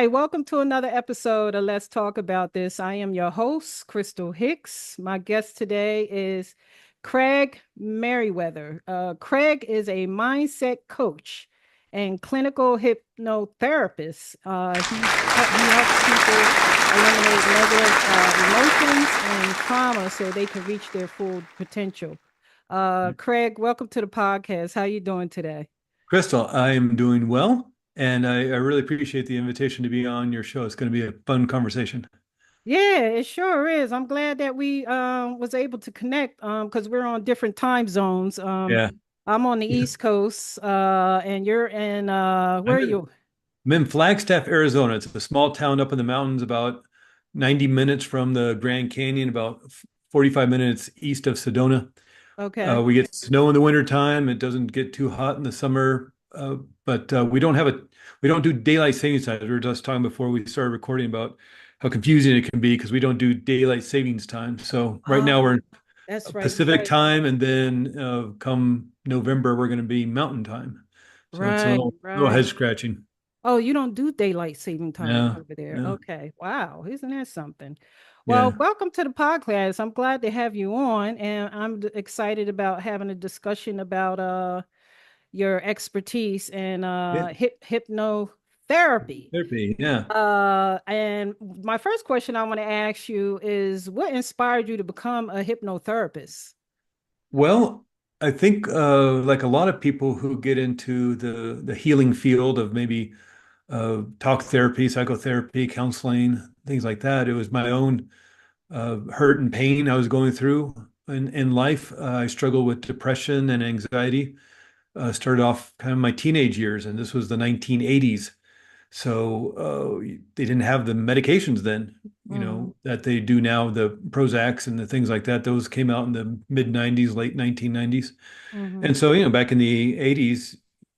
Hi, welcome to another episode of Let's Talk About This. I am your host, Crystal Hicks. My guest today is Craig Meriwether. Craig is a mindset coach and clinical hypnotherapist. He helps people eliminate negative emotions and trauma so they can reach their full potential. Craig, welcome to the podcast. How you doing today? Crystal, I am doing well, and I really appreciate the invitation to be on your show. It's going to be a fun conversation. Yeah, it sure is. I'm glad that we was able to connect because we're on different time zones. Yeah, I'm on the yeah. East Coast and you're in where I'm are in, you? I'm in Flagstaff, Arizona. It's a small town up in the mountains, about 90 minutes from the Grand Canyon, about 45 minutes east of Sedona. Okay. We get snow in the wintertime. It doesn't get too hot in the summer, but we don't do daylight savings times. We were just talking before we started recording about how confusing it can be because we don't do daylight savings time. So right now we're Oh, in that's right. Pacific time, and then come November we're going to be Mountain time. So it's a Right, little right. head scratching. Oh, you don't do daylight saving time Yeah, over there. yeah, Okay. Wow. Isn't that something? Well, yeah. welcome to the podcast. I'm glad to have you on, and excited about having a discussion about your expertise in Yeah. hypnotherapy. Therapy. Yeah. And my first question I want to ask you is what inspired you to become a hypnotherapist? Well, I think like a lot of people who get into the healing field of maybe talk therapy, psychotherapy, counseling, things like that, it was my own hurt and pain I was going through in life. I struggled with depression and anxiety. Started off kind of my teenage years, and this was the 1980s. So they didn't have the medications then, Hmm. that they do now, the Prozacs and the things like that. Those came out in the mid 90s, late 1990s. Hmm. And so, back in the 80s,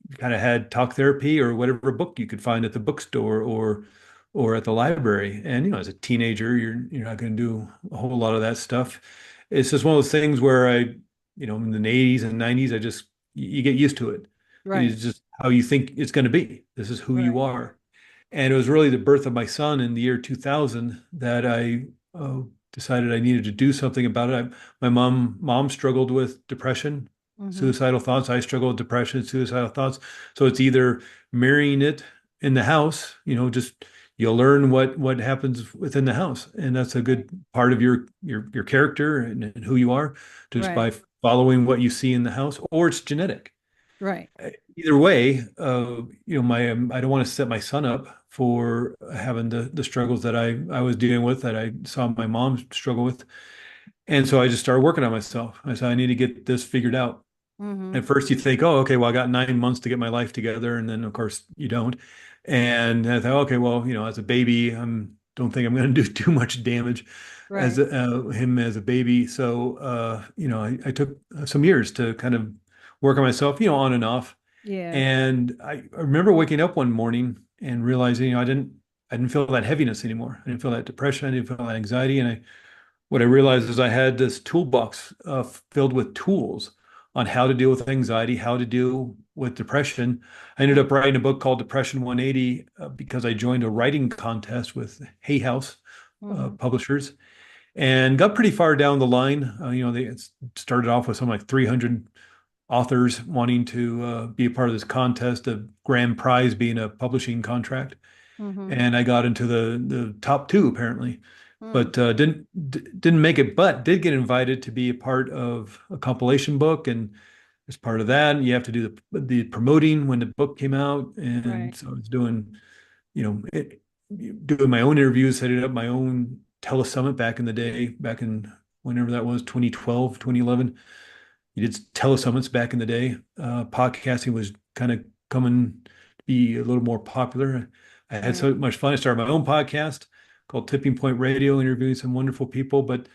you kind of had talk therapy or whatever book you could find at the bookstore or at the library. And, as a teenager, you're not going to do a whole lot of that stuff. It's just one of those things where in the 80s and 90s, you get used to it. Right, It's just how you think it's going to be. This is who you right. are. And it was really the birth of my son in the year 2000 that I decided I needed to do something about it. My mom struggled with depression, Hmm. suicidal thoughts. I struggled with depression, suicidal thoughts. So it's either mirroring it in the house, just you'll learn what happens within the house, and that's a Right, good part of your character and who you are, just right, by following what you see in the house, or it's genetic. right. Either way, I don't want to set my son up for having the struggles that I was dealing with, that I saw my mom struggle with. And so I just started working on myself. I said, I need to get this figured out. Hmm. At first you think, oh, okay, well, I got 9 months to get my life together. And then of course you don't. And I thought, okay, well, as a baby, don't think I'm going to do too much damage as Right. him as a baby. So, I took some years to kind of work on myself, on and off. Yeah. And I remember waking up one morning and realizing, I didn't feel that heaviness anymore. I didn't feel that depression. I didn't feel that anxiety. What I realized is I had this toolbox filled with tools on how to deal with anxiety, how to deal with depression. I ended up writing a book called Depression 180 because I joined a writing contest with Hay House Hmm. publishers and got pretty far down the line. They started off with something like 300 authors wanting to be a part of this contest, the grand prize being a publishing contract. Hmm. And I got into the top two apparently, Hmm. but didn't make it. But did get invited to be a part of a compilation book, and as part of that, you have to do the promoting when the book came out. And Right. so I was doing, doing my own interviews, setting up my own telesummit back in the day, back in whenever that was, 2012, 2011. You did telesummits back in the day. Podcasting was kind of coming to be a little more popular. I had Right. so much fun. I started my own podcast called Tipping Point Radio, interviewing some wonderful people. But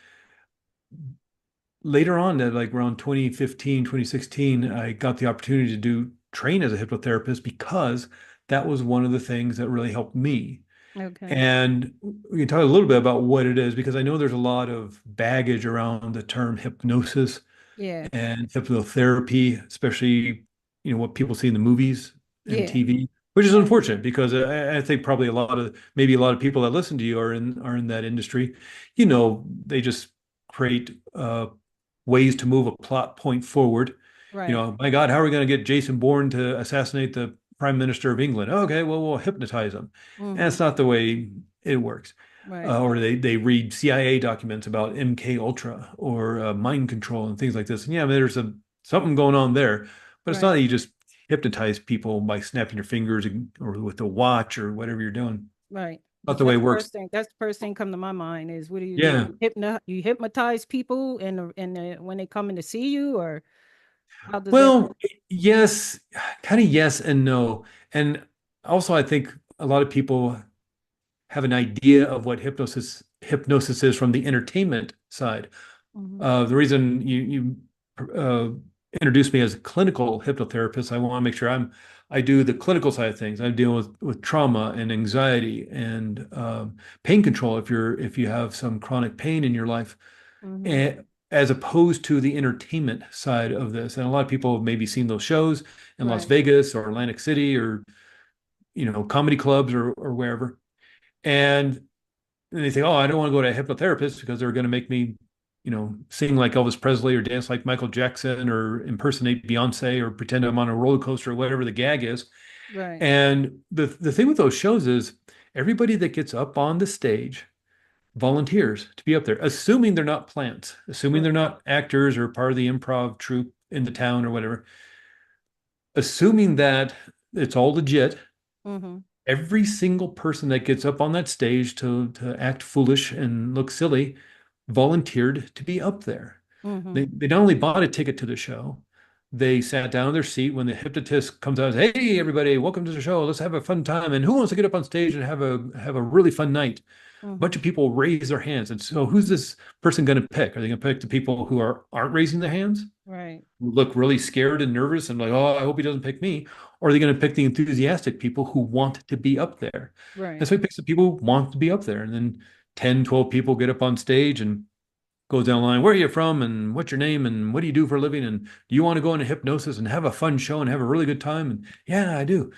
later on, that like around 2015, 2016, I got the opportunity to do train as a hypnotherapist because that was one of the things that really helped me. Okay. And we can talk a little bit about what it is because I know there's a lot of baggage around the term hypnosis Yeah. and hypnotherapy, especially what people see in the movies and Yeah. TV. which is Right. unfortunate because I think probably maybe a lot of people that listen to you are in that industry. They just create ways to move a plot point forward. Right. My God, how are we going to get Jason Bourne to assassinate the Prime Minister of England? Okay, well, we'll hypnotize him. And Mm-hmm. it's not the way it works. Right. Or they read CIA documents about MK Ultra or mind control and things like this. And yeah, there's something going on there, but it's not Right. that you just hypnotize people by snapping your fingers or with a watch or whatever you're doing. Right. Not But the way it works. that's the first thing come to my mind is what do you do? Yeah. You hypnotize people and when they come in to see you, or how does that Well, yes, kind of yes and no. And also, I think a lot of people have an idea of what hypnosis is from the entertainment side. mm-hmm. The reason you introduced me as a clinical hypnotherapist, I want to make sure I do the clinical side of things. I deal with trauma and anxiety and pain control if you have some chronic pain in your life, Mm-hmm. and, as opposed to the entertainment side of this. And a lot of people have maybe seen those shows in Las Right. Vegas or Atlantic City or comedy clubs or wherever, and they think, oh, I don't want to go to a hypnotherapist because they're going to make me, sing like Elvis Presley or dance like Michael Jackson or impersonate Beyonce or pretend I'm on a roller coaster or whatever the gag is. Right. And the thing with those shows is everybody that gets up on the stage volunteers to be up there, assuming they're not plants, assuming they're Right. not actors or part of the improv troupe in the town or whatever, assuming that it's all legit. Mm-hmm. Every single person that gets up on that stage to act foolish and look silly volunteered to be up there. Mm-hmm. They not only bought a ticket to the show, they sat down in their seat when the hypnotist comes out and says, "Hey, everybody, welcome to the show. Let's have a fun time. And who wants to get up on stage and have a really fun night?" A bunch Mm-hmm. of people raise their hands. And so who's this person going to pick? Are they going to pick the people who aren't raising their hands? Right. Who look really scared and nervous and like, oh, I hope he doesn't pick me. Or are they going to pick the enthusiastic people who want to be up there? And Right. so he picks the people who want to be up there. And then 10, 12 people get up on stage and goes down the line. Where are you from? And what's your name? And what do you do for a living? And do you want to go into hypnosis and have a fun show and have a really good time? And yeah, I do.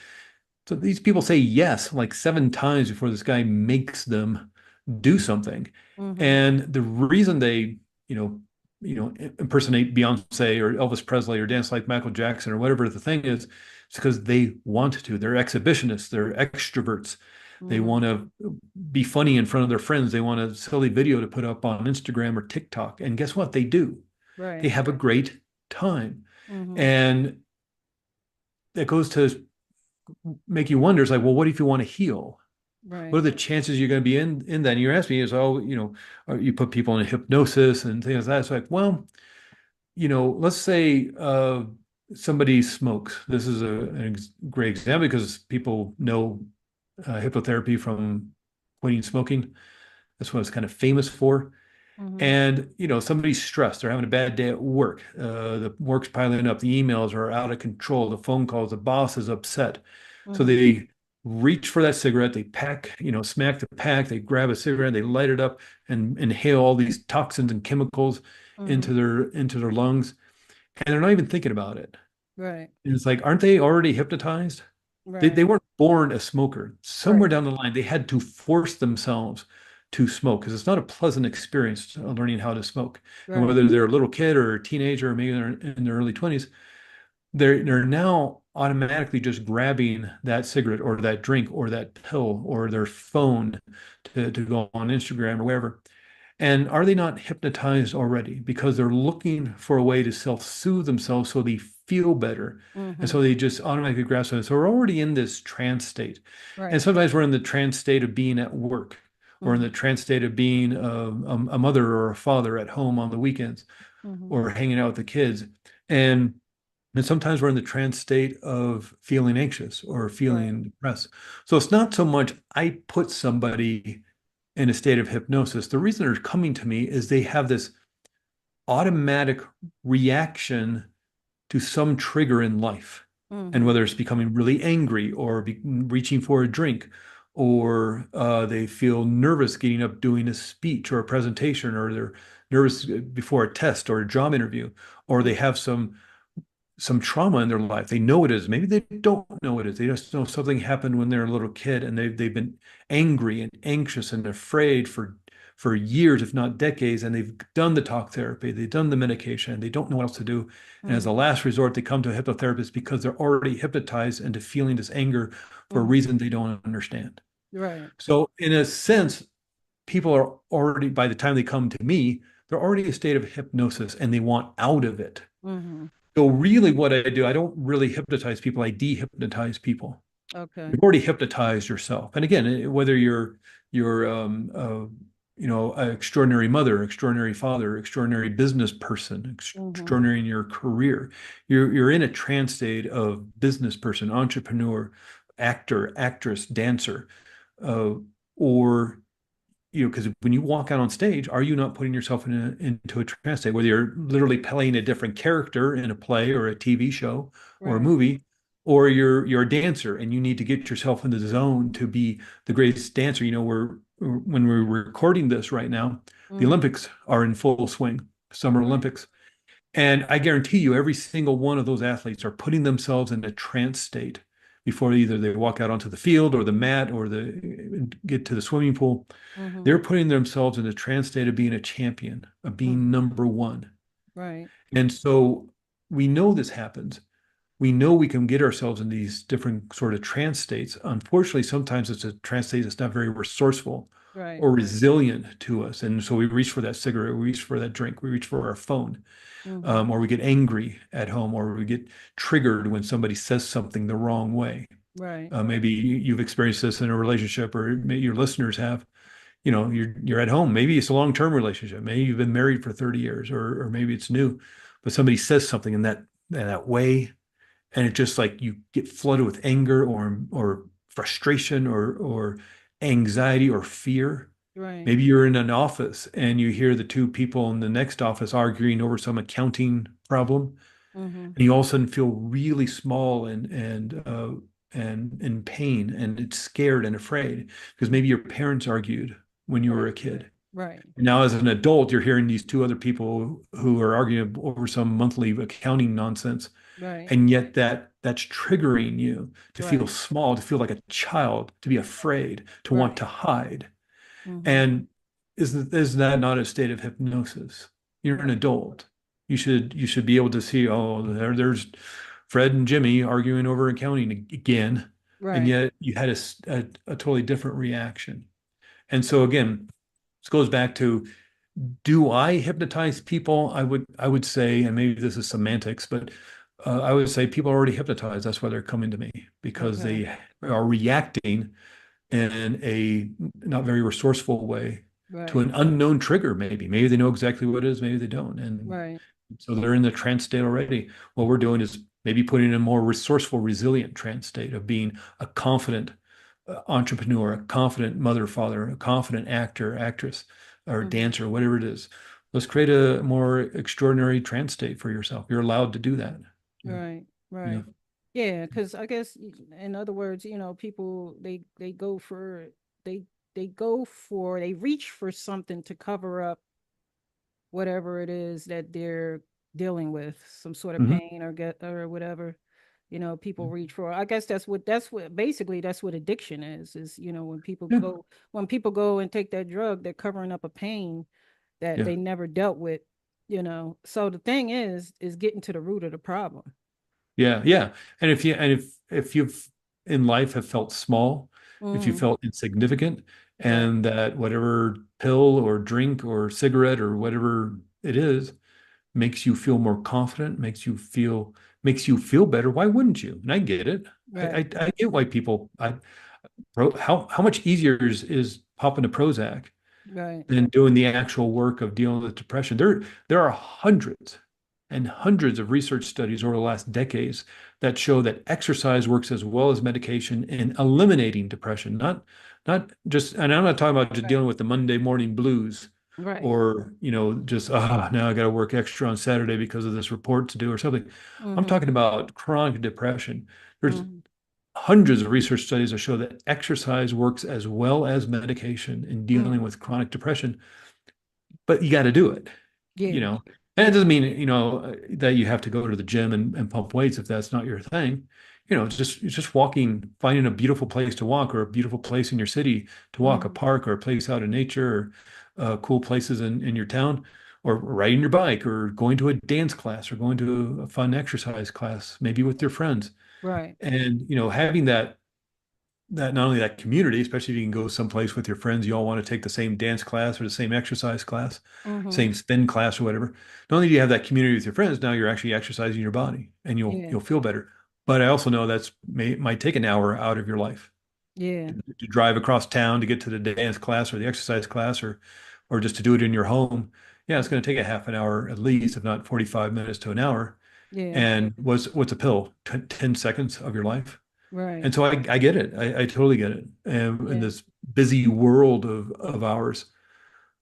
So these people say yes like 7 times before this guy makes them do something. Mm-hmm. And the reason they, impersonate Beyonce or Elvis Presley or dance like Michael Jackson or whatever the thing is, it's because they want to. They're exhibitionists, they're extroverts. They Mm-hmm. want to be funny in front of their friends. They want a silly video to put up on Instagram or TikTok. And guess what? They do. They Right. have a great time. Mm-hmm. And that goes to make you wonder, it's like, well, what if you want to heal? What Right. are the chances you're going to be in that? And you're asking me is, oh, you put people in hypnosis and things like that. It's like, well, let's say somebody smokes. This is a great example because people know hypnotherapy from quitting smoking. That's what it's kind of famous for. Mm-hmm. And somebody's stressed. They're having a bad day at work. The work's piling up. The emails are out of control. The phone calls. The boss is upset. So Mm-hmm. they reach for that cigarette. They pack, smack the pack. They grab a cigarette. They light it up and inhale all these toxins and chemicals Mm-hmm. into their lungs. And they're not even thinking about it. Right. And it's like, aren't they already hypnotized? They Right. weren't born a smoker. Somewhere Right. down the line, they had to force themselves to smoke because it's not a pleasant experience learning how to smoke. And Right. whether they're a little kid or a teenager or maybe they're in their early 20s, they're now automatically just grabbing that cigarette or that drink or that pill or their phone to go on Instagram or wherever. And are they not hypnotized already? Because they're looking for a way to self-soothe themselves so they feel better. And Mm-hmm. so they just automatically grasp it. So we're already in this trance state. And Right. sometimes we're in the trance state of being at work or in Mm-hmm. the trance state of being a mother or a father at home on the weekends Mm-hmm. or hanging out with the kids. And and sometimes we're in the trance state of feeling anxious or Right. feeling depressed. So it's not so much I put somebody in a state of hypnosis. The reason they're coming to me is they have this automatic reaction to some trigger in life. And Mm-hmm. whether it's becoming really angry or reaching for a drink, or they feel nervous getting up doing a speech or a presentation, or they're nervous before a test or a job interview, or they have some some trauma in their life. They know it is. Maybe they don't know it is. They just know something happened when they're a little kid, and they've been angry and anxious and afraid for years, if not decades, and they've done the talk therapy, they've done the medication, they don't know what else to do. And as a Mm-hmm. last resort, they come to a hypnotherapist because they're already hypnotized into feeling this anger for a Mm-hmm. reason they don't understand. Right. So, in a sense, people are already, by the time they come to me, they're already in a state of hypnosis and they want out of it. Mm-hmm. So really what I do, I don't really hypnotize people, I dehypnotize people. Okay. You've already hypnotized yourself. And again, whether you're an extraordinary mother, extraordinary father, extraordinary business person, Mm-hmm. extraordinary in your career, you're in a trance state of business person, entrepreneur, actor, actress, dancer, uh, or because when you walk out on stage, are you not putting yourself into a trance state, whether you're literally playing a different character in a play or a TV show or a Right. movie, or you're a dancer and you need to get yourself in the zone to be the greatest dancer. When we're recording this right now, the Mm-hmm. Olympics are in full swing, Summer Right. Olympics. And I guarantee you, every single one of those athletes are putting themselves in a trance state before either they walk out onto the field or the mat or get to the swimming pool. Mm-hmm. They're putting themselves in a trance state of being a champion, of being Mm-hmm. number one. Right. And so we know this happens. We know we can get ourselves in these different sort of trance states. Unfortunately, sometimes it's a trance state that's not very resourceful Right. or resilient to us. And so we reach for that cigarette, we reach for that drink, we reach for our phone, Mm-hmm. or we get angry at home, or we get triggered when somebody says something the wrong way. Right. Maybe you've experienced this in a relationship, or maybe your listeners have. You're at home. Maybe it's a long-term relationship. Maybe you've been married for 30 years, or maybe it's new, but somebody says something in that way, and it just like you get flooded with anger or frustration or anxiety or fear. Right. Maybe you're in an office and you hear the two people in the next office arguing over some accounting problem, Mm-hmm. and you all of a sudden feel really small and in pain and it's scared and afraid because maybe your parents argued when you were Right. a kid. Right. And now, as an adult, you're hearing these two other people who are arguing over some monthly accounting nonsense, Right. and yet that's triggering you to feel Right. small, to feel like a child, to be afraid, to want Right. to hide. Mm-hmm. And is that not a state of hypnosis? You're an Right. adult. You should be able to see, oh, there's Fred and Jimmy arguing over accounting again, and Right. yet you had a totally different reaction. And so again, this goes back to, do I hypnotize people? I would say, and maybe this is semantics, but I would say people are already hypnotized. That's why they're coming to me, because Okay. they are reacting in a not very resourceful way to Right. an unknown trigger, maybe. Maybe they know exactly what it is, maybe they don't. And Right. so they're in the trance state already. What we're doing is maybe putting in a more resourceful, resilient trance state of being a confident entrepreneur, a confident mother, father, a confident actor, actress, or Mm-hmm. dancer, whatever it is. Let's create a more extraordinary trance state for yourself. You're allowed to do that. Yeah. Right. Yeah. Right. Yeah, because I guess in other words, people they go for they they reach for something to cover up whatever it is that they're dealing with, some sort of Mhm. pain or get or whatever. People reach for. I guess that's what basically that's what addiction is, when people Yeah. go and take that drug, they're covering up a pain that Yeah. they never dealt with. So the thing is getting to the root of the problem. Yeah. Yeah. And if you've in life have felt small, if you Mm, felt insignificant, right, and that whatever pill or drink or cigarette or whatever it is makes you feel more confident, makes you feel better, why wouldn't you? And I get it. I I, right, I get why people how much easier is popping a Prozac right, than doing the actual work of dealing with depression. There are hundreds and hundreds of research studies over the last decades that show that exercise works as well as medication in eliminating depression. Not just, and I'm not talking about just right, dealing with the Monday morning blues, right. or just now I got to work extra on Saturday because of this report to do or something. I'm Mm-hmm, talking about chronic depression. There's mm-hmm, hundreds of research studies that show that exercise works as well as medication in dealing mm-hmm. with chronic depression, but you got to do it, you Yeah, know. And it doesn't mean, that you have to go to the gym and pump weights if that's not your thing. It's just walking, finding a beautiful place to walk or a beautiful place in your city to walk, a Mhm. park or a place out in nature or cool places in your town, or riding your bike or going to a dance class or going to a fun exercise class, maybe with your friends. Right. And, having that not only that community, especially if you can go someplace with your friends, you all want to take the same dance class or the same exercise class, Mhm. same spin class or whatever. Not only do you have that community with your friends, now you're actually exercising your body and you'll Yeah. you'll feel better. But I also know might take an hour out of your life Yeah. to drive across town to get to the dance class or the exercise class or just to do it in your home. Yeah, it's going to take a half an hour at least, if not 45 minutes to an hour. Yeah. And what's a pill? 10 seconds of your life. Right. And so I get it. I totally get it. And in Yeah. this busy world of ours,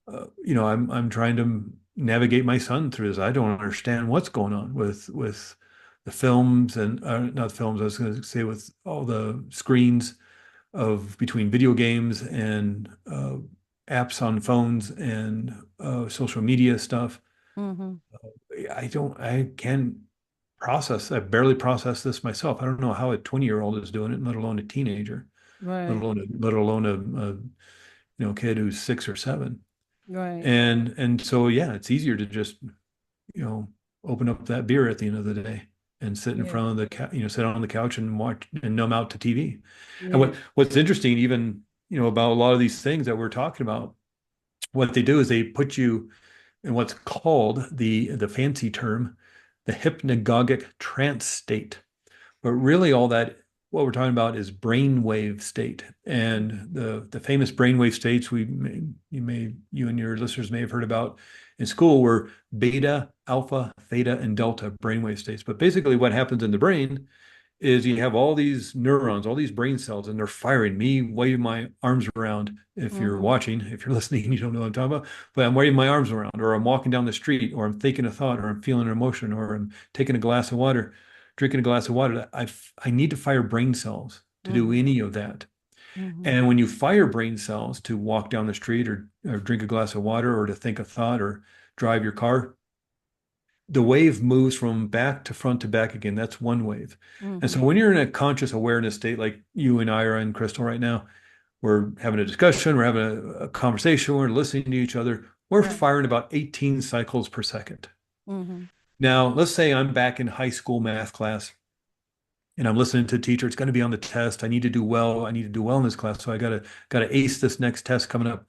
I'm trying to navigate my son through this. I don't understand what's going on with the films and not films. I was going to say with all the screens of between video games and apps on phones and social media stuff. Mhm. I can't process. I barely process this myself. I don't know how a 20-year-old is doing it, let alone a teenager, Right. let alone a kid who's 6 or 7. Right. And so yeah, it's easier to just you know open up that beer at the end of the day and sit in Yeah. front of sit on the couch and watch and numb out to TV. And Yeah. what's interesting, even about a lot of these things that we're talking about, what they do is they put you in what's called the fancy term, the hypnagogic trance state. But really, all that what we're talking about is brainwave state, and the famous brainwave states you and your listeners may have heard about in school were beta, alpha, theta, and delta brainwave states. But basically, what happens in the brain is you have all these neurons, all these brain cells, and they're firing. Me waving my arms around. If you're Mhm. watching, if you're listening, you don't know what I'm talking about, but I'm waving my arms around, or I'm walking down the street, or I'm thinking a thought, or I'm feeling an emotion, or I'm taking a glass of water, drinking a glass of water. I need to fire brain cells to do Mhm. any of that. Mhm. And when you fire brain cells to walk down the street or drink a glass of water or to think a thought or drive your car, the wave moves from back to front to back again. That's one wave. And so Mhm. when you're in a conscious awareness state, like you and I are in, Crystal, right now, we're having a discussion, we're having a conversation, we're listening to each other, we're Right. firing about 18 cycles per second. Mhm. Now, let's say I'm back in high school math class and I'm listening to a teacher. It's going to be on the test. I need to do well. I need to do well in this class. So I gotta ace this next test coming up.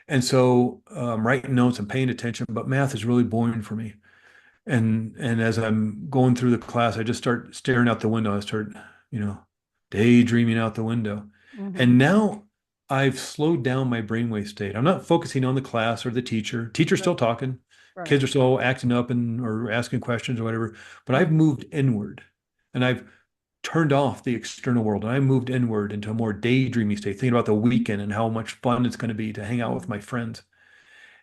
And so I'm writing notes, I'm paying attention, but math is really boring for me. And as I'm going through the class, I just start staring out the window. I start, you know, daydreaming out the window. Mhm. And now I've slowed down my brainwave state. I'm not focusing on the class or the teacher. Teacher's Right. still talking. Right. Kids are still acting up and or asking questions or whatever. But I've Mhm. moved inward and I've turned off the external world and I moved inward into a more daydreamy state, thinking about the weekend and how much fun it's going to be to hang out with my Mhm. friends.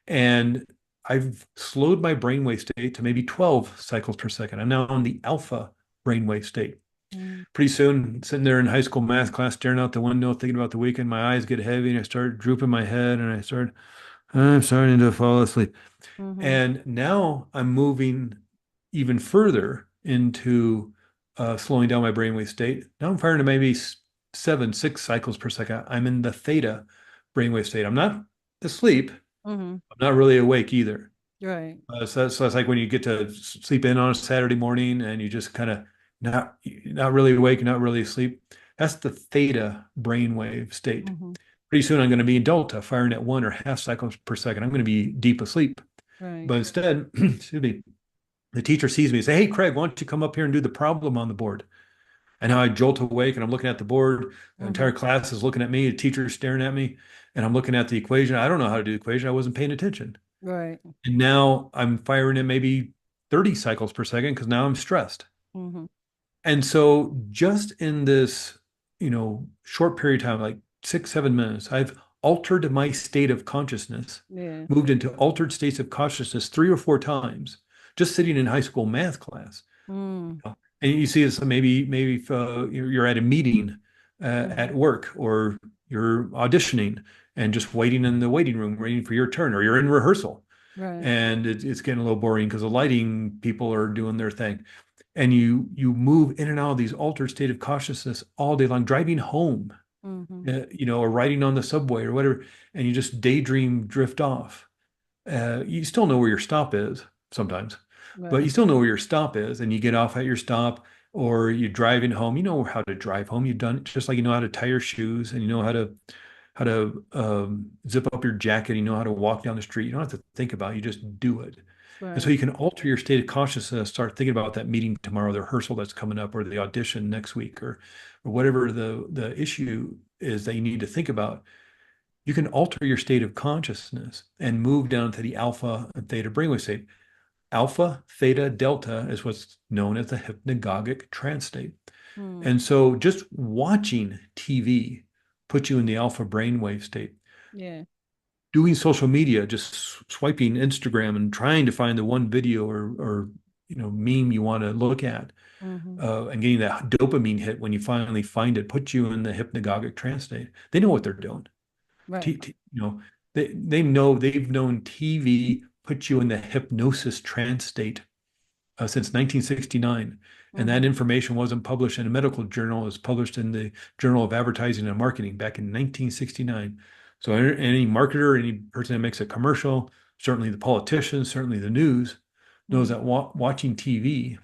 And I've slowed my brainwave state to maybe 12 cycles per second. I'm now in the alpha brainwave state. Mhm. Pretty soon, sitting there in high school math class, staring out the window, thinking about the weekend, my eyes get heavy and I start drooping my head and I'm starting to fall asleep. Mhm. And now I'm moving even further into slowing down my brainwave state. Now I'm firing to maybe 6 cycles per second. I'm in the theta brainwave state. I'm not asleep. Mhm. I'm not really awake either. Right. So it's like when you get to sleep in on a Saturday morning and you just kind of not really awake, not really asleep. That's the theta brainwave state. Mhm. Pretty soon I'm going to be in delta, firing at 1.5 cycles per second. I'm going to be deep asleep. Right. But instead, excuse me, the teacher sees me and say, "Hey, Craig, why don't you come up here and do the problem on the board?" And now I jolt awake and I'm looking at the board. The Mhm. entire class is looking at me. The teacher's staring at me, and I'm looking at the equation. I don't know how to do the equation. I wasn't paying attention. Right. And now I'm firing in maybe 30 cycles per second because now I'm stressed. Mhm. And so just in this, short period of time, like 6, 7 minutes, I've altered my state of consciousness, Yeah. moved into altered states of consciousness 3 or 4 times, just sitting in high school math class. Mm. And you see this maybe if you're at a meeting at Mhm. work or you're auditioning and just waiting in the waiting room, waiting for your turn, or you're in rehearsal. Right. and it's getting a little boring because the lighting people are doing their thing. And you move in and out of these altered state of consciousness all day long, driving home, Mm-hmm. or riding on the subway or whatever, and you just daydream drift off. You still know where your stop is sometimes, but you Right. still know where your stop is, and you get off at your stop, or you're driving home. You know how to drive home. You've done it just like you know how to tie your shoes, and you know how to zip up your jacket. You know how to walk down the street. You don't have to think about it. You just do it. And so Right. you can alter your state of consciousness, start thinking about that meeting tomorrow, the rehearsal that's coming up, or the audition next week, or whatever the issue is that you need to think about. You can alter your state of consciousness and move down to the alpha and theta brainwave state. Alpha, theta, delta is what's known as the hypnagogic trance state. Mm. And so just watching TV puts you in the alpha brainwave state. Yeah. Doing social media, just swiping Instagram and trying to find the one video or meme you want to look at, Mm-hmm. and getting that dopamine hit when you finally find it, puts you in the hypnagogic trance state. They know what they're doing. Right. They've known TV puts you in the hypnosis trance state since 1969, and that Mm-hmm. information wasn't published in a medical journal. It was published in the Journal of Advertising and Marketing back in 1969. So any marketer, any person that makes a commercial, certainly the politicians, certainly the news, knows Mm. that watching TV,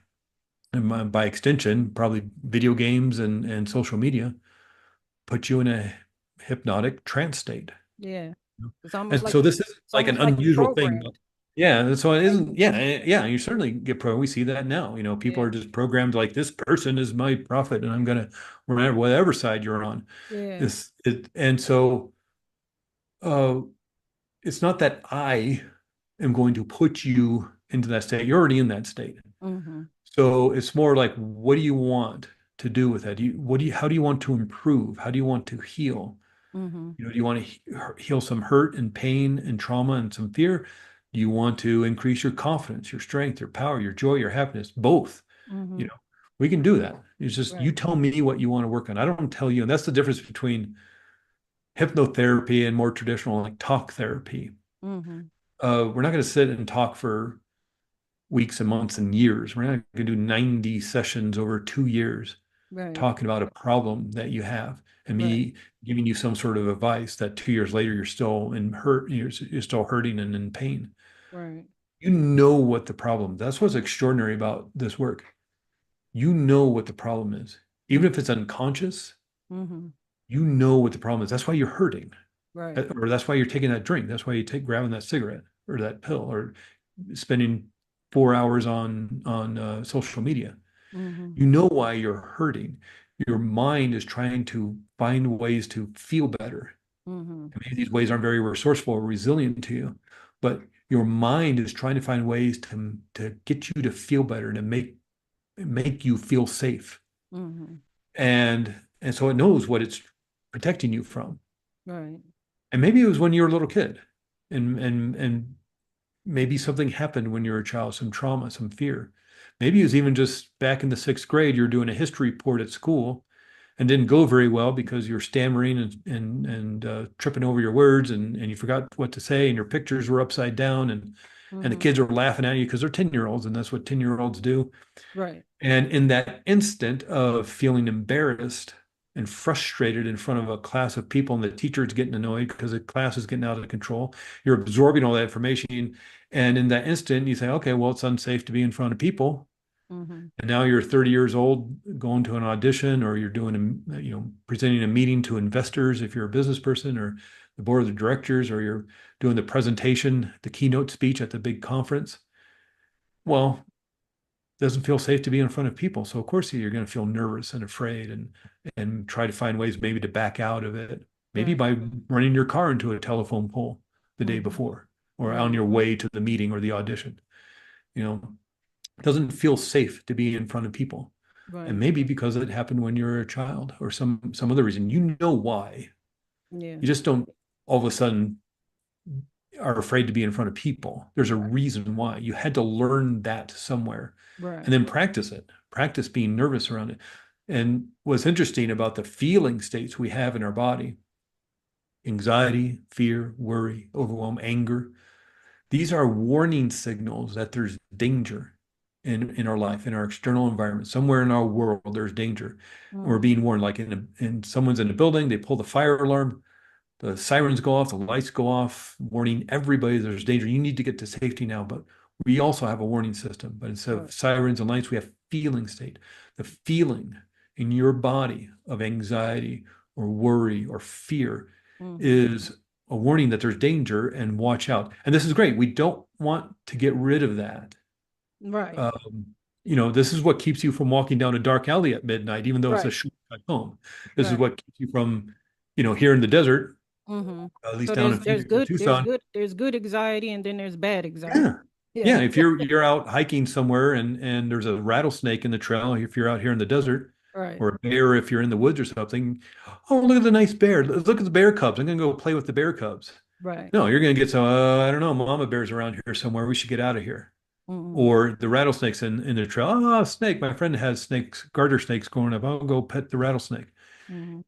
and by extension, probably video games and social media, puts you in a hypnotic trance state. Yeah. And so this is It's like an almost like you're unusual thing. programmed. Yeah, so it Like, isn't. Yeah, yeah. You certainly get pro. We see that now. People yeah. are just programmed like this person is my prophet, and I'm gonna remember whatever side you're on. Yeah. And so uh, it's not that I am going to put you into that state. You're already in that state. Mm-hmm. So it's more like, what do you want to do with that? How do you want to improve? How do you want to heal? Mm-hmm. Do you want to heal some hurt and pain and trauma and some fear? Do you want to increase your confidence, your strength, your power, your joy, your happiness? Both. You Mm-hmm. know, we can do that. It's just you Right. tell me what you want to work on. I don't tell you. And that's the difference between hypnotherapy and more traditional like talk therapy. Mm-hmm. We're not going to sit and talk for weeks and months and years. We're not going to do 90 sessions over 2 years Right. talking about a problem that you have and Right. me giving you some sort of advice that 2 years later you're still you're still hurting and in pain. Right. You know what the problem. That's what's extraordinary about this work. You know what the problem is. Even if Mm-hmm. it's unconscious, Mm-hmm. you know what the problem is. That's why you're hurting. Right. Or that's why you're taking that drink. That's why you take grabbing that cigarette or that pill or spending 4 hours on social media. Mm-hmm. You know why you're hurting. Your mind is trying to find ways to feel better. Mm-hmm. And maybe these ways aren't very resourceful or resilient to you, but your mind is trying to find ways to get you to feel better and to make you feel safe. Mm-hmm. And so it knows what it's protecting you from. Right. And maybe it was when you were a little kid, and maybe something happened when you were a child, some trauma, some fear. Maybe it was even just back in the sixth grade, you're doing a history report at school and didn't go very well because you're stammering and tripping over your words and you forgot what to say and your pictures were upside down and the Mm-hmm. kids are laughing at you because they're 10-year-olds and that's what 10-year-olds do. Right. And in that instant of feeling embarrassed and frustrated in front of a class of people and the teacher is getting annoyed because the class is getting out of control, you're absorbing all that information. And in that instant, you say, okay, well, it's unsafe to be in front of people. Mm-hmm. And now you're 30 years old going to an audition or you're presenting a meeting to investors if you're a business person or the board of the directors or you're doing the presentation, the keynote speech at the big conference. Well, doesn't feel safe to be in front of people. So of course you're going to feel nervous and afraid and try to find ways maybe to back out of it. Maybe Right. by running your car into a telephone pole the day Mm-hmm. before or on Right. your way to the meeting or the audition. You know, it doesn't feel safe to be in front of people. And Right. maybe because it happened when you were a child or some other reason. You know why. Yeah. You just don't all of a sudden are afraid to be in front of people. There's a Right. reason why. You had to learn that somewhere and Right. then practice it, practice being nervous around it. And what's interesting about the feeling states we have in our body, anxiety, fear, worry, overwhelm, anger, These are warning signals that there's danger in our life, in our external environment. Somewhere in our world, there's danger. We're Mm-hmm. being warned, like in someone's in a building, they pull the fire alarm, the sirens go off, the lights go off, warning everybody there's danger. You need to get to safety now. But we also have a warning system. But instead Right. of sirens and lights, we have feeling state. The feeling in your body of anxiety or worry or fear Mm-hmm. is a warning that there's danger and watch out. And this is great. We don't want to get rid of that. Right. Um, this is what keeps you from walking down a dark alley at midnight, even though it's a Right. shortcut home. This is Right. what keeps you from, here in the desert, Mm-hmm. at least So down in there's Phoenix or good there's Tucson. good there's good anxiety and then there's bad anxiety. Yeah. Yeah. Yeah. If you're out hiking somewhere and there's a rattlesnake in the trail, if you're out here in the desert, Right. or a bear if you're in the woods or something, oh, look at the nice bear. Look at the bear cubs. I'm gonna go play with the bear cubs. Right. No, you're gonna get some, I don't know, mama bears around here somewhere. We should get out of here. Mm-hmm. Or the rattlesnakes in the trail. Oh, snake. My friend has snakes, garter snakes growing up. I'll go pet the rattlesnake. Mm-hmm.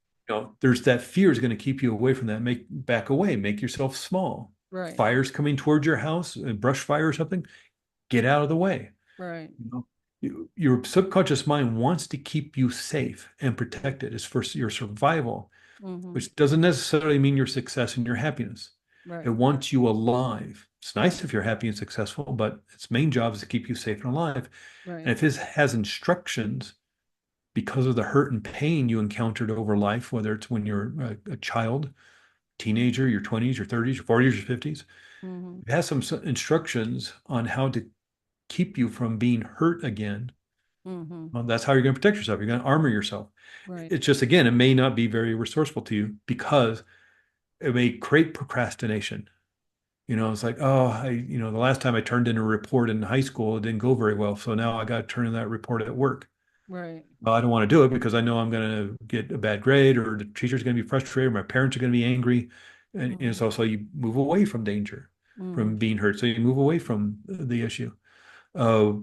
There's that fear is going to keep you away from that. Back away, make yourself small. Right. Fires coming towards your house, a brush fire or something, get out of the way. Right. Your subconscious mind wants to keep you safe and protected. It's for your survival, Mm-hmm. which doesn't necessarily mean your success and your happiness. It Right. wants you alive. It's nice if you're happy and successful, but its main job is to keep you safe and alive. And Right. if it has instructions because of the hurt and pain you encountered over life, whether it's when you're a child, teenager, your 20s, your 30s, your 40s, your 50s, Mm-hmm. it has some instructions on how to keep you from being hurt again. Mm-hmm. Well, that's how you're going to protect yourself. You're going to armor yourself. Right. It's just, again, it may not be very resourceful to you because it may create procrastination. It's like, oh, the last time I turned in a report in high school, it didn't go very well. So now I got to turn in that report at work. Right. Well, I don't want to do it because I know I'm going to get a bad grade or the teacher's going to be frustrated, or my parents are going to be angry. And Mm-hmm. so you move away from danger, Mm-hmm. from being hurt. So you move away from the issue. Uh,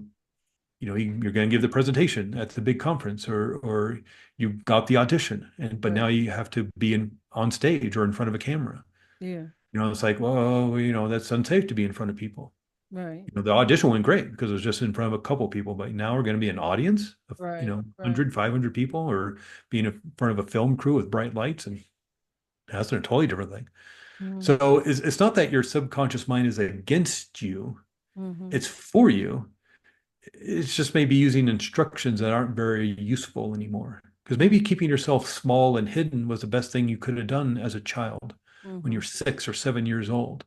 you're going to give the presentation at the big conference or you got the audition, but Right. now you have to be on stage or in front of a camera. Yeah. It's like, well, that's unsafe to be in front of people. Right. The audition went great because it was just in front of a couple people, but now we're going to be an audience of, Right. Right. 100, 500 people, or being in front of a film crew with bright lights, and that's a totally different thing. Mm-hmm. So it's not that your subconscious mind is against you, Mm-hmm. it's for you. It's just maybe using instructions that aren't very useful anymore. Because maybe keeping yourself small and hidden was the best thing you could have done as a child when Mm-hmm. you're 6 or 7 years old.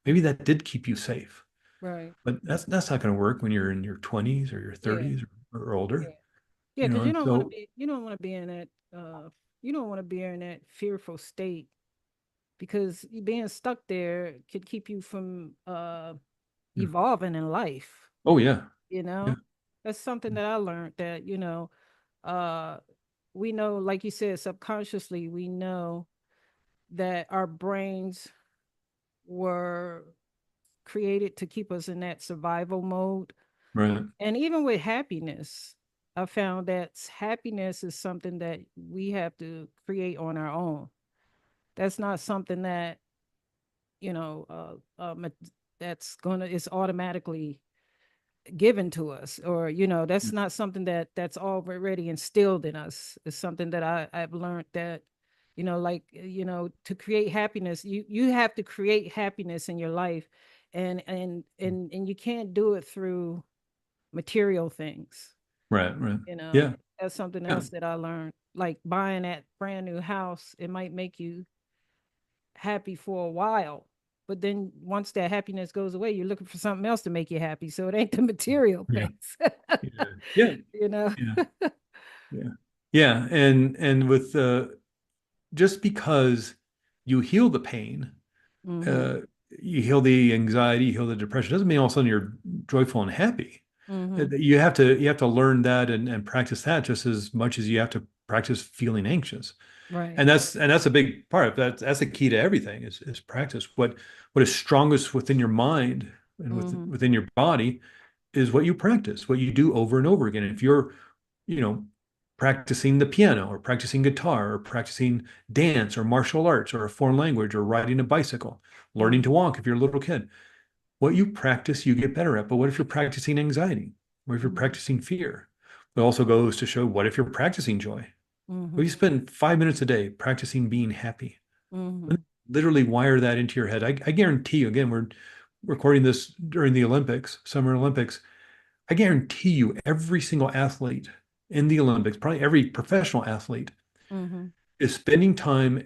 Maybe that did keep you safe. Right. But that's not going to work when you're in your 20s or your Yeah. 30s or Yeah. older. Yeah. Because And so, you don't want to be in that you don't want to be in that fearful state because being stuck there could keep you from yeah. evolving in life. Oh yeah, You yeah, know, that's something that I learned that uh we know, like you said, subconsciously we know that our brains were created to keep us in that survival mode. right, And even with happiness, I found that happiness is something that we have to create on our own. That's not something that, you know, that's gonna is automatically given to us, or that's not something that's already instilled in us. It's something that I've learned that like to create happiness, you have to create happiness in your life, and you can't do it through material things. right, right. you know Yeah, that's something yeah, else that I learned, like buying that brand new house. It might make you happy for a while, but then once that happiness goes away, you're looking for something else to make you happy. So it ain't the material yeah, things. yeah, yeah, you know yeah, yeah, yeah. And with just because you heal the pain, Mhm. uh, you heal the anxiety, you heal the depression, doesn't mean all of a sudden you're joyful and happy. Mhm. You have to learn that and practice that just as much as you have to practice feeling anxious. Right. And that's a big part. That's the key to everything is practice. What is strongest within your mind and Mhm. within your body is what you practice, what you do over and over again. If you're, you know, practicing the piano or practicing guitar or practicing dance or martial arts or a foreign language or riding a bicycle, learning Mhm. to walk if you're a little kid, What you practice, you get better at. But what if you're practicing anxiety? What if you're Mhm. practicing fear? It also goes to show what if you're practicing joy? Well, you Mhm. spend 5 minutes a day practicing being happy. Mhm. Literally wire that into your head. I guarantee you, again, we're recording this during the Olympics, Summer Olympics. I guarantee you, every single athlete in the Olympics, probably every professional athlete, Mhm. is spending time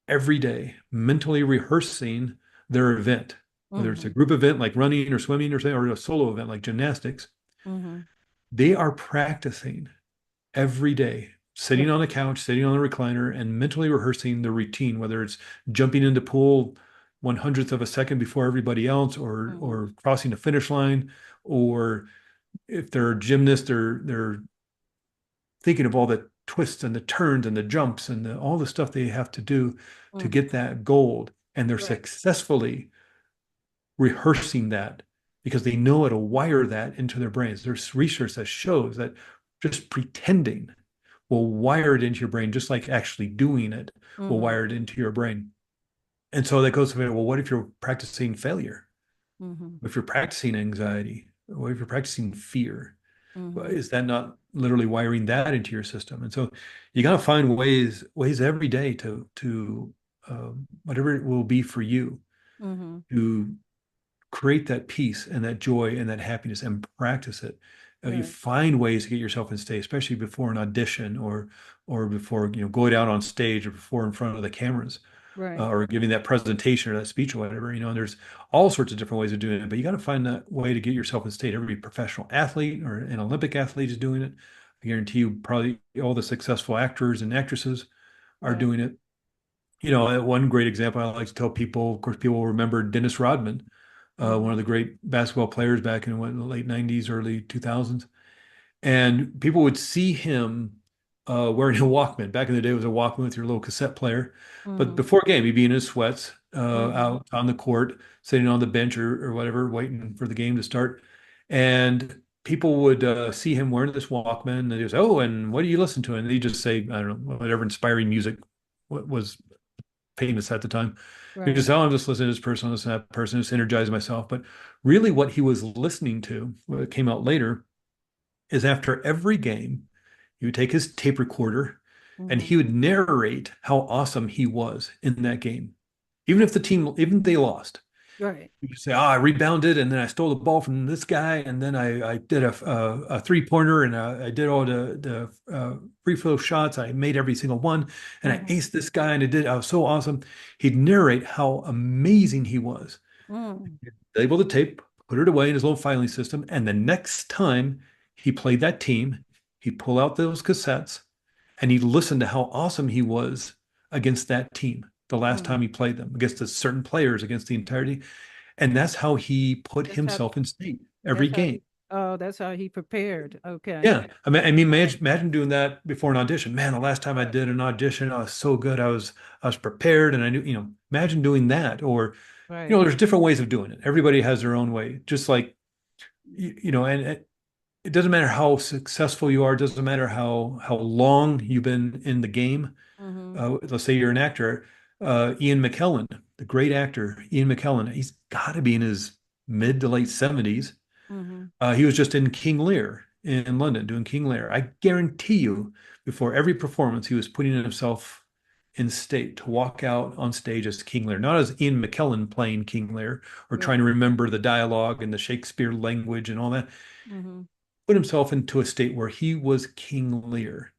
every day mentally rehearsing their event, whether it's a Mhm. group event like running or swimming or something, or a solo event like gymnastics. Mhm. They are practicing every day, sitting Right. on a couch, sitting on a recliner, and mentally rehearsing the routine, whether it's jumping into pool 1/100th of a second before everybody else, Mhm. or crossing the finish line, or if they're a gymnast, they're thinking of all the twists and the turns and the jumps and all the stuff they have to do to Mhm. get that gold. And they're Right. successfully rehearsing that because they know how to wire that into their brains. There's research that shows that just pretending will wire it into your brain, just like actually doing it will Mhm. wire it into your brain. And so that goes to, well, what if you're practicing failure? Mhm. If you're practicing anxiety? What if you're practicing fear? Well, Mhm. is that not literally wiring that into your system? And so you got to find ways every day to whatever it will be for you Mhm. to create that peace and that joy and that happiness and practice it. You Right. find ways to get yourself in state, especially before an audition or before going out on stage or before in front of the cameras, Right. or giving that presentation or that speech or whatever. And there's all sorts of different ways of doing it, but you got to find that way to get yourself in state. Every professional athlete or an Olympic athlete is doing it. I guarantee you, probably all the successful actors and actresses are Right. doing it. One great example I like to tell people, of course, people will remember Dennis Rodman, one of Mhm. the great basketball players back in the late 90s, early 2000s. And people would see him wearing a Walkman. Back in the day, it was a Walkman with your little cassette player. But Mhm. before a game, he'd be in his sweats Mhm. out on the court, sitting on the bench or whatever, waiting for the game to start. And people would see him wearing this Walkman. And they'd say, "Oh, and what do you listen to?" And he'd just say, I don't know, whatever inspiring music was famous at the time. He Right. just, oh, I'm just listening to this person, listen to that person, just energize myself. But really, what he was listening to, what came out later, is after every game, he would take his tape recorder and Mhm. he would narrate how awesome he was in that game. Even if they lost, Right. you could say, "Oh, I rebounded, and then I stole the ball from this guy, and then I did a three-pointer, and I did all the free throw shots. I made every single one, and I Mhm. aced this guy, and I was so awesome." He'd narrate how amazing he was. Mhm. Label the tape, put it away in his little filing system, and the next time he played that team, he'd pull out those cassettes, and he'd listen to how awesome he was against that team the last Mhm. time he played them, against the certain players, against the entirety. And that's how he put That's how. himself in state every That's how game. he. Oh, that's how he prepared. Okay. Yeah. I mean, imagine doing that before an audition. Man, the last time I Right. did an audition, I was so good. I was prepared and I knew, imagine doing that. Or, Right. there's different ways of doing it. Everybody has their own way. Just like, and it doesn't matter how successful you are, it doesn't matter how long you've been in the game. Mhm. Let's say you're an actor, Ian McKellen, the great actor, Ian McKellen, he's got to be in his mid to late 70s. Mhm. He was just in King Lear in London doing King Lear. I guarantee you, before every performance, he was putting himself in state to walk out on stage as King Lear, not as Ian McKellen playing King Lear or trying Right. to remember the dialogue and the Shakespeare language and all that. Mhm. Put himself into a state where he was King Lear.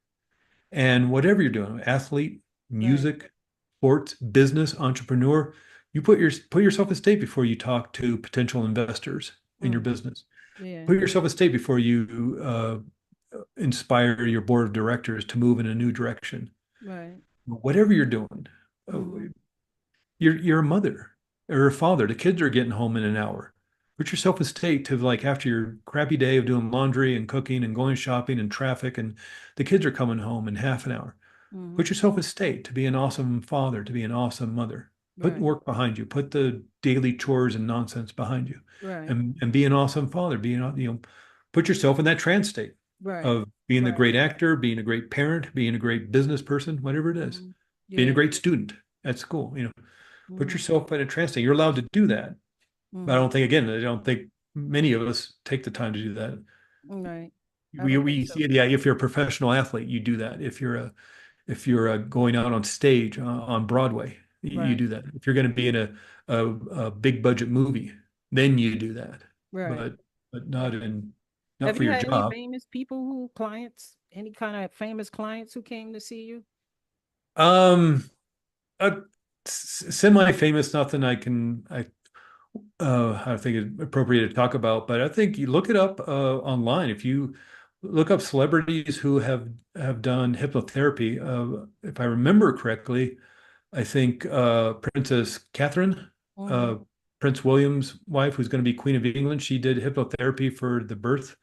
And whatever you're doing, athlete, Right. music, sports, business, entrepreneur, you put yourself in state before you talk to potential investors in your Mhm. business. Yeah. Put yourself in state before you inspire your board of directors to move in a new direction. Right. Whatever you're doing, uh, Mhm. you're a mother or a father. The kids are getting home in an hour. Put yourself in state to, like, after your crappy day of doing laundry and cooking and going shopping and traffic, and the kids are coming home in half an hour. Put Mhm. yourself in state to be an awesome father, to be an awesome mother. Put Right. work behind you. Put the daily chores and nonsense behind you, Right. and be an awesome father. Put yourself in that trance state Right. of being a Right. great actor, being a great parent, being a great business person, whatever it is, Mhm. being a Yeah. great student at school. Put Mhm. yourself in a trance state. You're allowed to do that. But I Mm-hmm. don't think, again, I don't think many of us take the time to do that. Right. I We don't think we so. see, yeah, if you're a professional athlete, you do that. If you're going out on stage on Broadway, you Right. do that. If you're going to be in a big budget movie, then you do that. Right. But but Right. not Have for you your had any job. famous people who clients, any kind of famous clients who came to see you? Um, uh, Semi-famous, nothing I think it's appropriate to talk about, but I think you look it up online. If you look up celebrities who have done hypnotherapy, if I remember correctly, I think Princess Catherine, Mm-hmm. uh, Prince William's wife, who's going to be Queen of England, she did hypnotherapy for the birth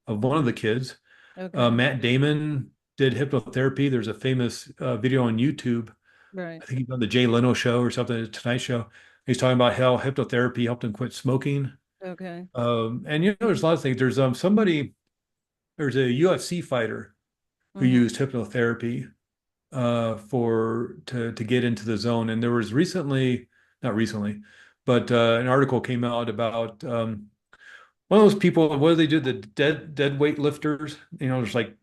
of one of the kids. Okay. Matt Damon did hypnotherapy. There's a famous video on YouTube. Right. I think he's on the Jay Leno show or something, the Tonight Show. He's talking about how hypnotherapy helped him quit smoking. Okay. And there's a lot of things. There's a UFC fighter who Mm-hmm. used hypnotherapy to get into the zone. And there was not recently, but an article came out about one of those people. What do they do? The dead weight lifters. There's like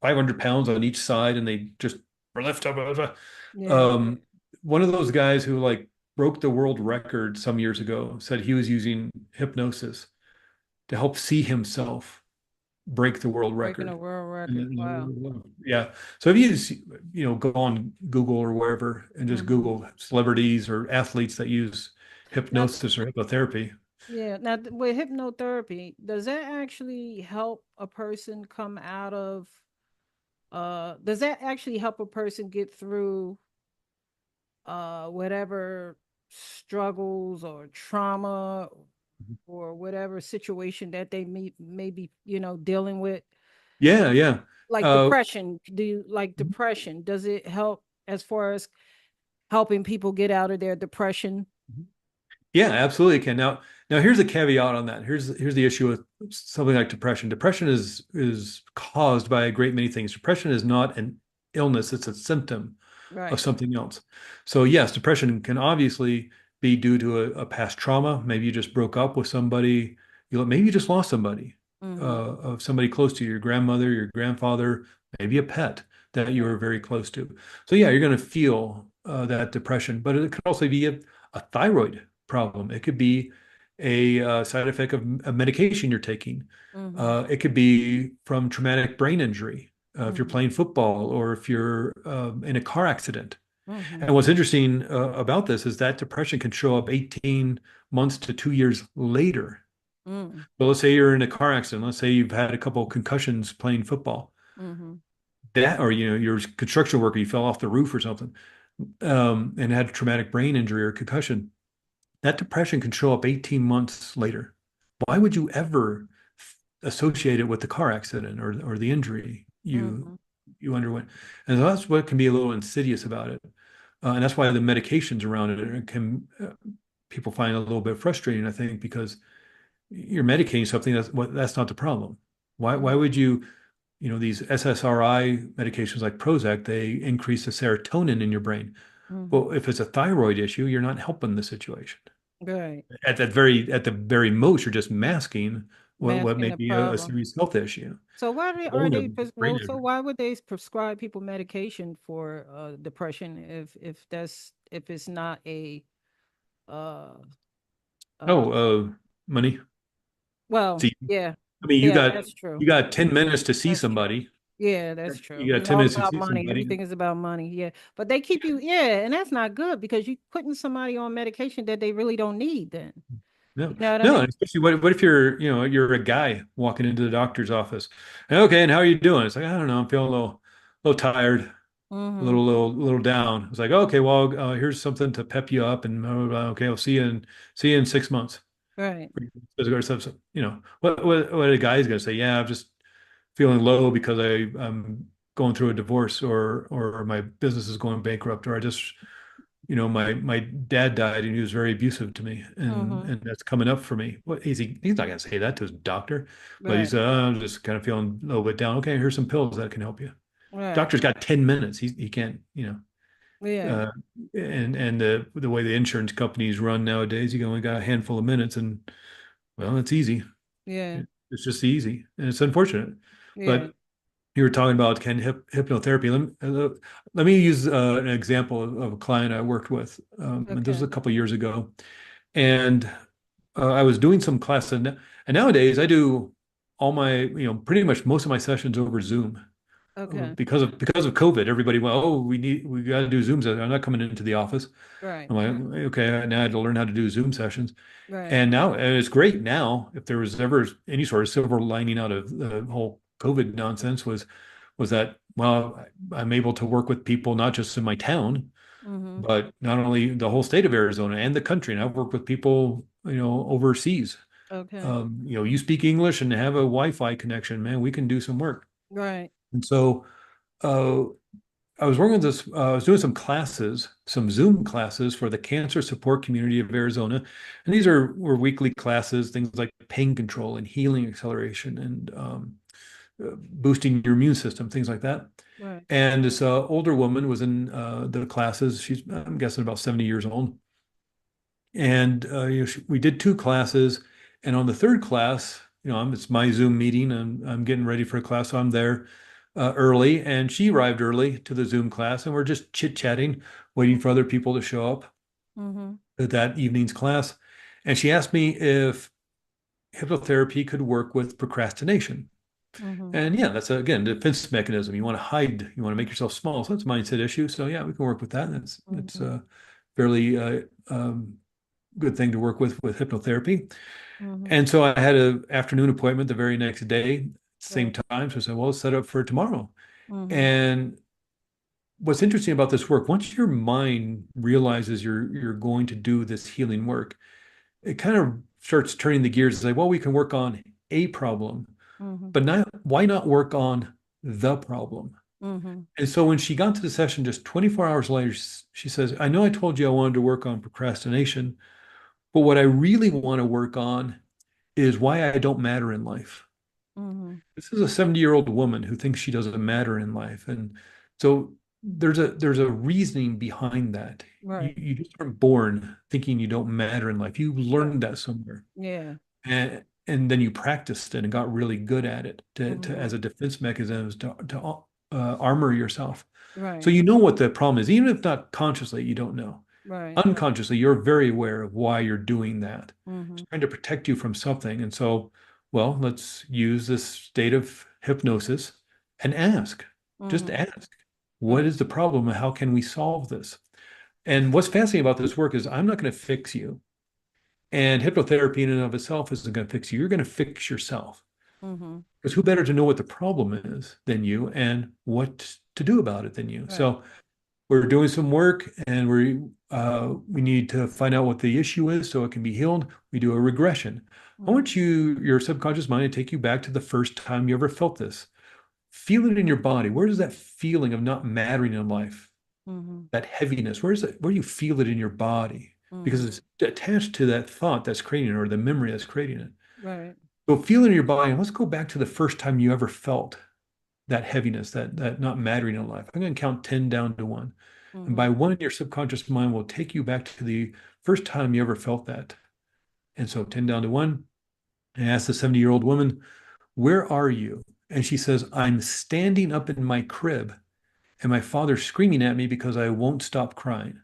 500 pounds on each side, and they just lift up. Yeah. Um, One of those guys who like broke the world record some years ago said he was using hypnosis to help see himself break the world Breaking a record. world And record. Wow. yeah. So if you just, go on Google or wherever and just Mm-hmm. Google celebrities or athletes that use Now, hypnosis or hypnotherapy. yeah. Now, with hypnotherapy, does that actually help a person come out of, does that actually help a person get through whatever struggles or trauma or whatever situation that they may be, dealing with? Yeah, yeah. Like Uh, depression, do you like depression? Does it help as far as helping people get out of their depression? Yeah, absolutely can. Now here's a caveat on that. Here's the issue with something like depression. Depression is caused by a great many things. Depression is not an illness, it's a symptom of Right. something else. So yes, depression can obviously be due to a past trauma. Maybe you just broke up with somebody, maybe you just lost somebody, Mm-hmm. of somebody close to you, your grandmother, your grandfather, maybe a pet that you Right. were very close to. So yeah, you're going to feel that depression, but it could also be a thyroid problem. It could be a side effect of medication you're taking. Mm-hmm. It could be from traumatic brain injury, if you're Mm-hmm. playing football or if you're in a car accident. Mm-hmm. And what's interesting about this is that depression can show up 18 months to 2 years later. Mm-hmm. So let's say you're in a car accident. Let's say you've had a couple of concussions playing football. Mm-hmm. That, or you're a construction worker, you fell off the roof or something, and had a traumatic brain injury or concussion. That depression can show up 18 months later. Why would you ever associate it with the car accident or the injury Mm-hmm. you underwent? And so that's what can be a little insidious about it. And that's why the medications around it can people find a little bit frustrating, I think, because you're medicating something that's not the problem. Why Mm-hmm. would you, these SSRI medications like Prozac, they increase the serotonin in your brain. Mm-hmm. Well, if it's a thyroid issue, you're not helping the situation. Right. At the very most, you're just masking what Masking may the be a problem. serious health issue. So why are Bone they of brain well? So injury. why would they prescribe people medication for depression if it's not a uh uh Oh, money. well, See, yeah, I mean, yeah, that's true. you got 10 minutes to see That's true. somebody. Yeah, that's true. You got It's 10 all minutes to about see money. somebody. Everything is about money. Yeah. But they keep you, yeah, and that's not good because you putting somebody on medication that they really don't need then. No, You know what I no, mean? and especially what if you're a guy walking into the doctor's office. Okay, and how are you doing? It's like, I don't know, I'm feeling a little tired, a Mm-hmm. little down. It's like, okay, well, here's something to pep you up, and okay, I'll see you in 6 months. Right. Or something. What a guy's gonna say? Yeah, I'm just feeling low because I'm going through a divorce, or my business is going bankrupt, or I just my dad died and he was very abusive to me, and Mm-hmm. and that's coming up for me. What is he's not gonna say that to his doctor, but Right. I'm just kind of feeling a little bit down. Okay, here's some pills that can help you. Right. Doctor's got 10 minutes. He can't. Yeah. Uh, and the way the insurance companies run nowadays, you only got a handful of minutes, and well, it's easy. Yeah. It's just easy, and it's unfortunate. Yeah. But you were talking about hypnotherapy. Let me use an example of a client I worked with. And this was Okay. a couple of years ago, and I was doing some class, and nowadays I do all my, pretty much most of my sessions over Zoom. Okay. Because of COVID. Everybody went, oh, we got to do Zooms. I'm not coming into the office. Right. I'm like, okay, now I had to learn how to do Zoom sessions. Right. And it's great now. If there was ever any sort of silver lining out of the whole COVID nonsense was that, well, I'm able to work with people not just in my town, Mm-hmm. but not only the whole state of Arizona and the country. And I've worked with people, overseas. Okay. You speak English and have a Wi-Fi connection, man, we can do some work. Right. And so uh, I was working with this, I was doing some classes, some Zoom classes for the cancer support community of Arizona. And these were weekly classes, things like pain control and healing acceleration and boosting your immune system, things like that. Right. And this older woman was in the classes. She's, I'm guessing, about 70 years old. And we did two classes. And on the third class, it's my Zoom meeting, and I'm getting ready for a class. So I'm there early, and she arrived early to the Zoom class, and we're just chit-chatting, waiting for other people to show up Mm-hmm. at that evening's class. And she asked me if hypnotherapy could work with procrastination. Mm-hmm. And yeah, that's again, defense mechanism. You want to hide, you want to make yourself small. So that's a mindset issue. So yeah, we can work with that. That's Mm-hmm. a fairly good thing to work with hypnotherapy. Mm-hmm. And so I had an afternoon appointment the very next day, same Right. time. So I said, well, let's set up for tomorrow. Mm-hmm. And what's interesting about this work, once your mind realizes you're going to do this healing work, it kind of starts turning the gears and say, well, we can work on a problem, Mm-hmm. but not why not work on the problem? Mm-hmm. And so when she got to the session just 24 hours later, she says, I know I told you I wanted to work on procrastination, but what I really want to work on is why I don't matter in life. Mm-hmm. This is a 70-year-old woman who thinks she doesn't matter in life. And so there's a reasoning behind that. You Right. you just aren't born thinking you don't matter in life. You Right. learned that somewhere. Yeah. And then you practiced it and got really good at it to Mm-hmm. as a defense mechanism to armor yourself. So Right. you know what the problem is, even if not consciously, you don't know. Right. Unconsciously, you're very aware of why you're doing that. Mm-hmm. It's trying to protect you from something. And so, well, let's use this state of hypnosis and ask. Just Mm-hmm. ask. What Right. is the problem and how can we solve this? And what's fascinating about this work is I'm not going to fix you. And hypnotherapy in and of itself isn't going to fix you. You're going to fix yourself. Mm-hmm. Because who better to know what the problem is than you and what to do about it than you? Right. So we're doing some work, and we need to find out what the issue is so it can be healed. We do a regression. I Mm-hmm. want your subconscious mind to take you back to the first time you ever felt this. Feel it in your body. Where does that feeling of not mattering in life, Mm-hmm. that heaviness, where do you feel it in your body? Because Mm-hmm. it's attached to that thought that's creating it, or the memory that's creating it. Right. So feel it in your body. And let's go back to the first time you ever felt that heaviness, that not mattering in life. I'm going to count 10 down to one. And Mm-hmm. by one, your subconscious mind will take you back to the first time you ever felt that. And so 10 down to one, and ask the 70-year-old woman, where are you? And she says, I'm standing up in my crib, and my father's screaming at me because I won't stop crying.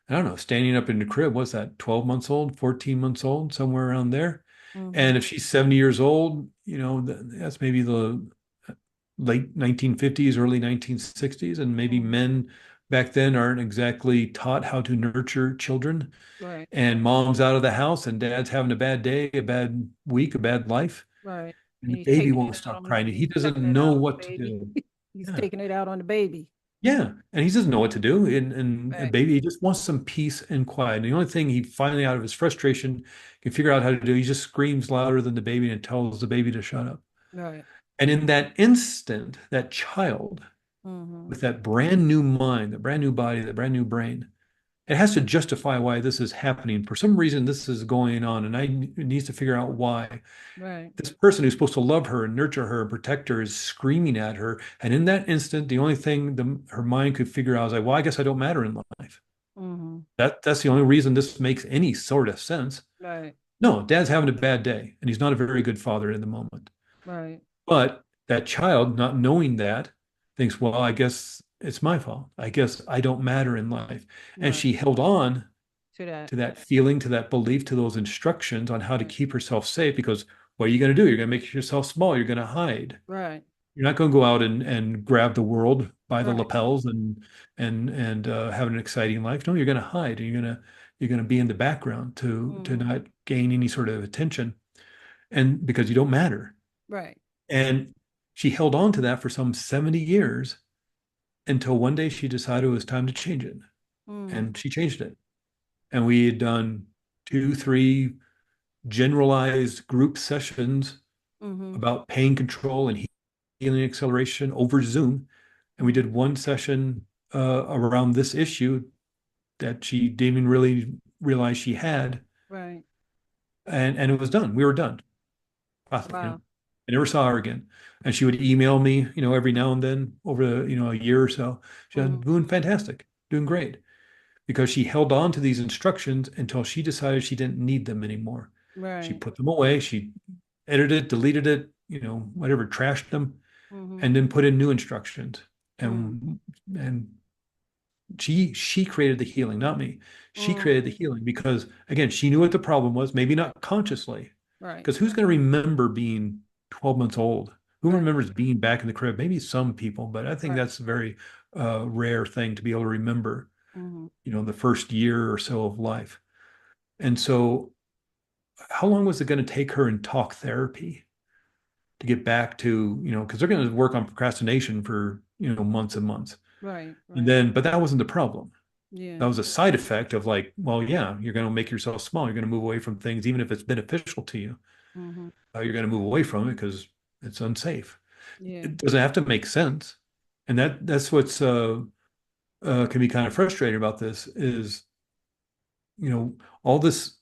I don't know, standing up in the crib, what's that, 12 months old, 14 months old, somewhere around there. Mm-hmm. And if she's 70 years old, that's maybe the late 1950s, early 1960s, and maybe Mm-hmm. men back then aren't exactly taught how to nurture children. Right. And mom's out of the house, and dad's having a bad day, a bad week, a bad life, Right. and And the he's baby taking won't it out stop on the crying. He he's doesn't taking it know out on what the to baby. do. He's Yeah. taking it out on the baby. Yeah. And he doesn't know what to do. And Right. baby, he just wants some peace and quiet. And the only thing he finally, out of his frustration, can figure out how to do, he just screams louder than the baby and tells the baby to shut up. Right. And in that instant, that child Mm-hmm. with that brand new mind, that brand new body, that brand new brain, It has to justify why this is happening. For some reason, this is going on, and it needs to figure out why. Right. This person who's supposed to love her and nurture her and protect her is screaming at her. And in that instant, the only thing her mind could figure out is like, well, I guess I don't matter in life. Mm-hmm. That's the only reason this makes any sort of sense. Right. No, dad's having a bad day, and he's not a very good father in the moment. Right. But that child, not knowing that, thinks, well, I guess it's my fault. I guess I don't matter in life. And Right. she held on To that. to that feeling, to that belief, to those instructions on how to Right. keep herself safe because what are you going to do? You're going to make yourself small. You're going to hide. Right. You're not going to go out and grab the world by the Right. lapels and have an exciting life. No, you're going to hide. You're going to be in the background to Mm-hmm. not gain any sort of attention and because you don't matter. Right. And she held on to that for some 70 years until one day she decided it was time to change it. Mm-hmm. And she changed it. And we had done two, three generalized group sessions Mm-hmm. about pain control and healing acceleration over Zoom. And we Mm-hmm. did one session around this issue that she didn't even really realize she had. Right. And it was done. We were done. Wow. I never saw her again. And she would email me, every now and then over, a year or so. She Mm-hmm. said, doing fantastic, doing great. Because she held on to these instructions until she decided she didn't need them anymore. She Right. put them away. She edited, deleted it, whatever, trashed them, Mm-hmm. and then put in new instructions. Mm-hmm. And she created the healing, not me. She created the Mm-hmm. healing because again, she knew what the problem was, maybe not consciously. Right. Because who's going to remember being 12 months old? Who Right. remembers being back in the crib? Maybe some people, but I think Right. that's a very rare thing to be able to remember, Mm-hmm. the first year or so of life. And so, how long was it going to take her in talk therapy to get back to, because they're going to work on procrastination for, months and months. Right. And Right. then, but that wasn't the problem. Yeah. That was a side effect of like, well, yeah, you're going to make yourself small. You're going to move away from things, even if it's beneficial to you. Mm-hmm. You're going to move away from it because it's unsafe. Yeah. It doesn't have to make sense. And that's what's can be kind of frustrating about this is, all this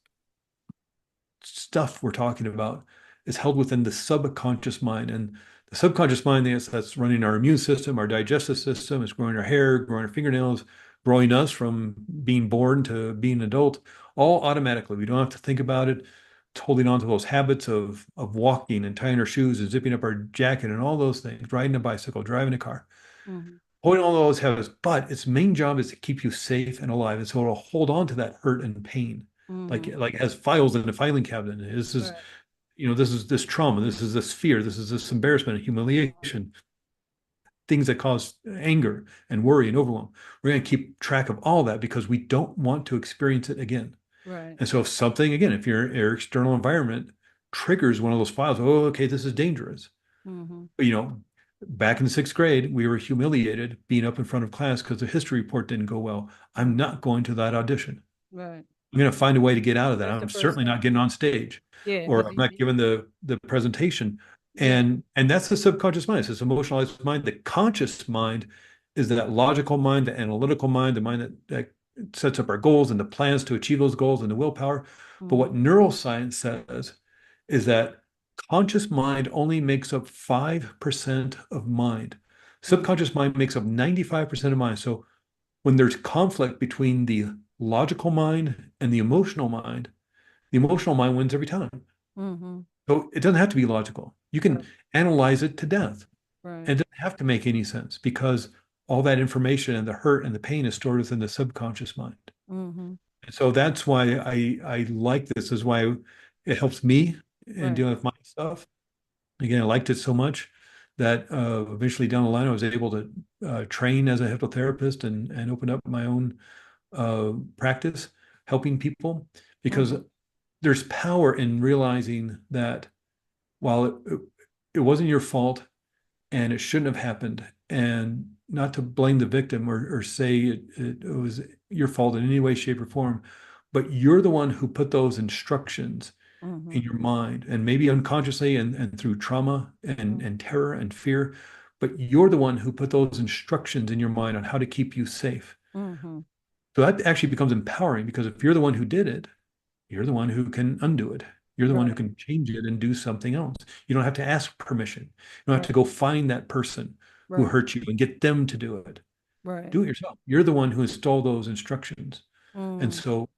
stuff we're talking about is held within the subconscious mind. And the subconscious mind that's running our immune system, our digestive system, is growing our hair, growing our fingernails, growing us from being born to being an adult, all automatically. We don't have to think about it. It's holding on to those habits of walking and tying our shoes and zipping up our jacket and all those things, riding a bicycle, driving a car, Mm-hmm. holding all those habits. But its main job is to keep you safe and alive. And so it'll hold on to that hurt and pain. Like Mm-hmm. like it has files in the filing cabinet. Right. This is this trauma, this is this fear, this is this embarrassment and humiliation, things that cause anger and worry and overwhelm. We're going to keep track of all that because we don't want to experience it again. Right. And so if something, again, if your external environment triggers one of those files, oh, okay, this is dangerous. Mm-hmm. But, back in the sixth grade, we were humiliated being up in front of class because the history report didn't go well. I'm Mm-hmm. not going to that audition. Right. I'm going to find a way to get out of that. That's the I'm first certainly step. not getting on stage, Yeah. or I'm not giving the presentation. Yeah. And that's the subconscious mind. It's this emotionalized mind. The conscious mind is that logical mind, the analytical mind, the mind that sets up our goals and the plans to achieve those goals and the willpower. But Mm-hmm. what neuroscience says is that conscious mind only makes up 5% of mind. Mm-hmm. Subconscious mind makes up 95% of mind. So when there's conflict between the logical mind and the emotional mind wins every time. Mm-hmm. So it doesn't have to be logical. You can Right. analyze it to death. Right. And it doesn't have to make any sense because all that information and the hurt and the pain is stored within the subconscious mind. Mm-hmm. And so that's why I like this, is why it helps me in Right. dealing with my stuff. Again, I liked it so much that eventually down the line, I was able to train as a hypnotherapist and open up my own practice helping people because Mm-hmm. there's power in realizing that while it wasn't your fault and it shouldn't have happened, and not to blame the victim or say it was your fault in any way, shape, or form, but you're the one who put those instructions Mm-hmm. in your mind and maybe unconsciously and through trauma and terror and fear, but you're the one who put those instructions in your mind on how to keep you safe. Mm-hmm. So that actually becomes empowering because if you're the one who did it, you're the one who can undo it. You're the one who Right. can change it and do something else. You don't have to ask permission. You don't have Right. to go find that person who Right. hurt you and get them to do it. Right. Do it yourself. You're the one who installed those instructions. And Mm. so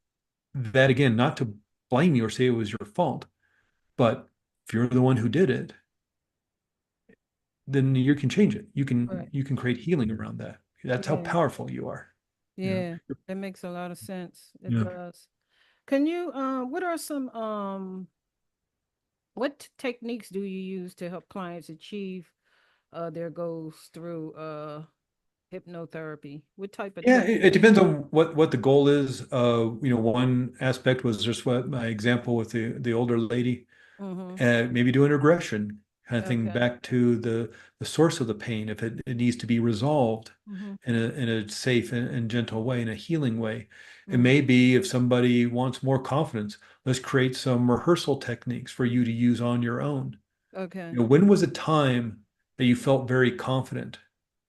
that again, not to blame you or say it was your fault, but if you're the one who did it, then you can change it. Right. You can create healing around that. That's how Yeah. powerful you are. You know. Yeah. That makes a lot of sense. It Yeah. does. Can you what are some what techniques do you use to help clients achieve their goals through hypnotherapy? What type of Yeah, it techniques? depends on what the goal is. One aspect was just what my example with the older lady, Mm-hmm. maybe doing regression kind of thing Okay. back to the source of the pain if it needs to be resolved Mm-hmm. in a safe and gentle way, in a healing way. It Mm-hmm. may be if somebody wants more confidence, let's create some rehearsal techniques for you to use on your own. Okay. When was a time that you felt very confident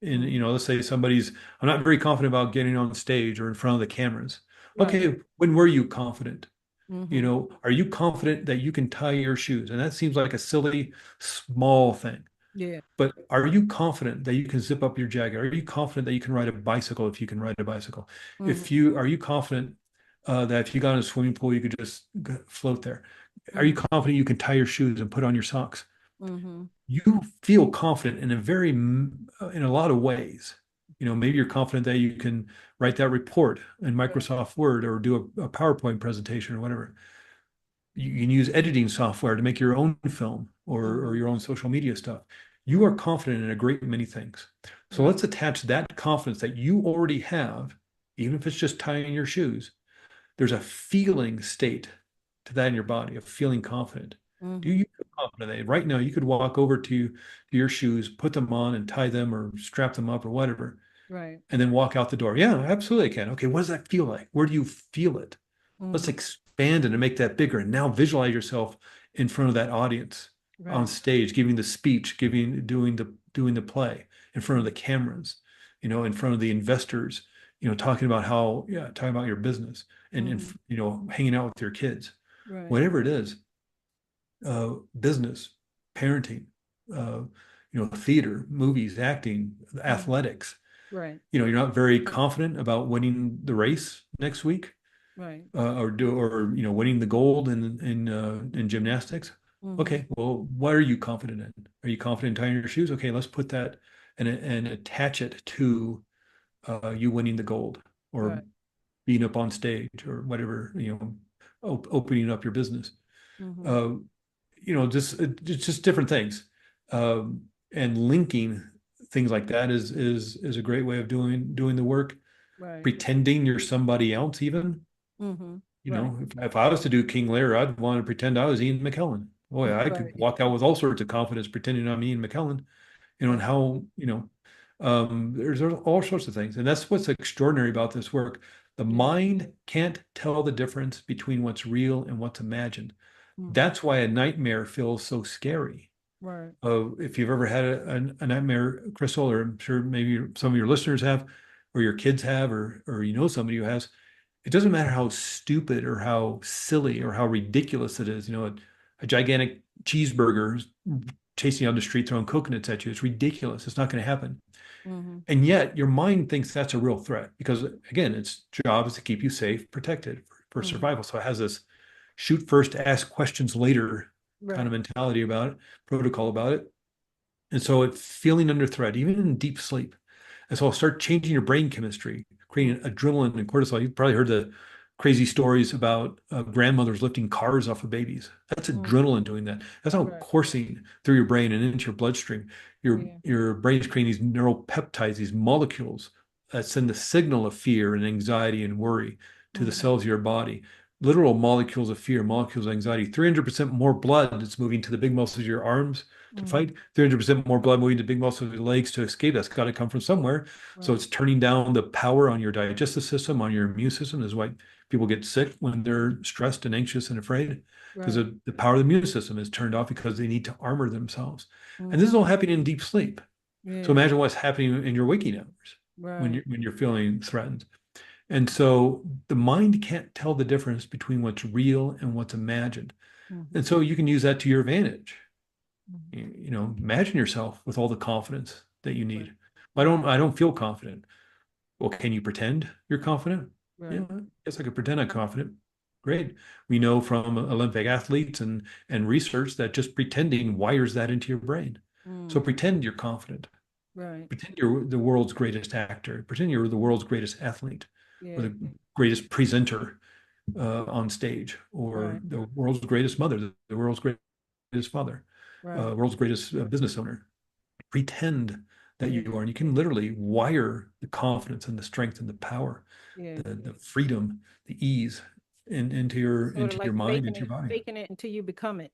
in, Mm-hmm. let's say I'm not very confident about getting on stage or in front of the cameras. Right. Okay, when were you confident? Mm-hmm. Are you confident that you can tie your shoes? And that seems like a silly, small thing. Yeah. But are you confident that you can zip up your jacket? Are you confident that you can ride a bicycle if you can ride a bicycle? Mm-hmm. Are you confident that if you got in a swimming pool, you could just float there? Are you Mm-hmm. confident you can tie your shoes and put on your socks? Mm-hmm. You feel confident in in a lot of ways. Maybe you're confident that you can write that report in Right. Microsoft Word or do a PowerPoint presentation or whatever. You can use editing software to make your own film or Mm-hmm. your own social media stuff. You Mm-hmm. are confident in a great many things. So Right. let's attach that confidence that you already have, even if it's just tying your shoes. There's a feeling state to that in your body of feeling confident. Do Mm-hmm. you feel confident that right now you could walk over to your shoes, put them on and tie them or strap them up or whatever, Right. and then walk out the door? Yeah, absolutely I can. Okay, what does that feel like? Where do you feel it? Let's Mm-hmm. expand it and make that bigger. And now visualize yourself in front of that audience on Right. stage, giving the speech, doing the play in front of the cameras, in front of the investors, talking about talking about your business and Mm-hmm. hanging out with your kids, Right. whatever it is, business, parenting, uh, theater, movies, acting, Mm-hmm. athletics. Right. You're not very confident about winning the race next week Right. or winning the gold in gymnastics. Mm-hmm. Okay, well, what are you confident in? Are you confident in tying your shoes? Okay, let's put that and attach it to you winning the gold or Right. being up on stage or whatever, opening up your business. Mm-hmm. Uh, just it's just different things. And linking things like that is a great way of doing the work. Right. Pretending you're somebody else, even. Mm-hmm. Right. If I was to do King Lear, I'd want to pretend I was Ian McKellen. Boy, I could Right. walk out with all sorts of confidence pretending I'm Ian McKellen, and Right. how, there's all sorts of things. And that's what's extraordinary about this work. The Yeah. mind can't tell the difference between what's real and what's imagined. Mm-hmm. That's why a nightmare feels so scary. Right. If you've ever had a nightmare, Crystal, or I'm sure maybe some of your listeners have, or your kids have, or somebody who has, it doesn't matter how stupid or how silly or how ridiculous it is. A gigantic cheeseburger chasing you down the street throwing coconuts at you. It's ridiculous. It's not going to happen. Mm-hmm. And yet your mind thinks that's a real threat because, again, its job is to keep you safe, protected for Mm-hmm. survival. So it has this shoot first, ask questions later kind of Right. mentality about it, protocol about it. And so it's feeling under threat, even in deep sleep. And so I'll start changing your brain chemistry, creating adrenaline and cortisol. You've probably heard the crazy stories about grandmothers lifting cars off of babies. That's Mm-hmm. adrenaline doing that. That's how Right. coursing through your brain and into your bloodstream. Yeah. Your brain's creating these neural peptides, these molecules that send the signal of fear and anxiety and worry to the Mm-hmm. cells of your body. Literal molecules of fear, molecules of anxiety. 300% more blood is moving to the big muscles of your arms to Mm-hmm. fight. 300% more blood moving to big muscles of your legs to escape. That's got to come from somewhere. So Right. it's turning down the power on your digestive system, on your immune system. This is why people get sick when they're stressed and anxious and afraid, because Right. the power of the immune system is turned off because they need to armor themselves. And this is Mm-hmm. all happening in deep sleep. So Yeah. imagine what's happening in your waking hours Right. when you're feeling threatened. And so the mind can't tell the difference between what's real and what's imagined. And Mhm. so you can use that to your advantage. Mhm. Imagine yourself with all the confidence that you Right. need. Right. I don't feel confident. Well, can you pretend you're confident? Yeah, Right. yes, I could pretend I'm confident. Great. We know from Olympic athletes and research that just pretending wires that into your brain. So Mm. pretend you're confident. Right. Pretend you're the world's greatest actor. Pretend you're the world's greatest athlete or Yeah. the greatest presenter on stage, or Right. the world's greatest mother, the world's greatest father, Right. world's greatest business owner. Pretend that Yeah. you are, and you can literally wire the confidence and the strength and the power, Yeah. the freedom, the ease Sort of into your like mind, into your body. faking it until you become it.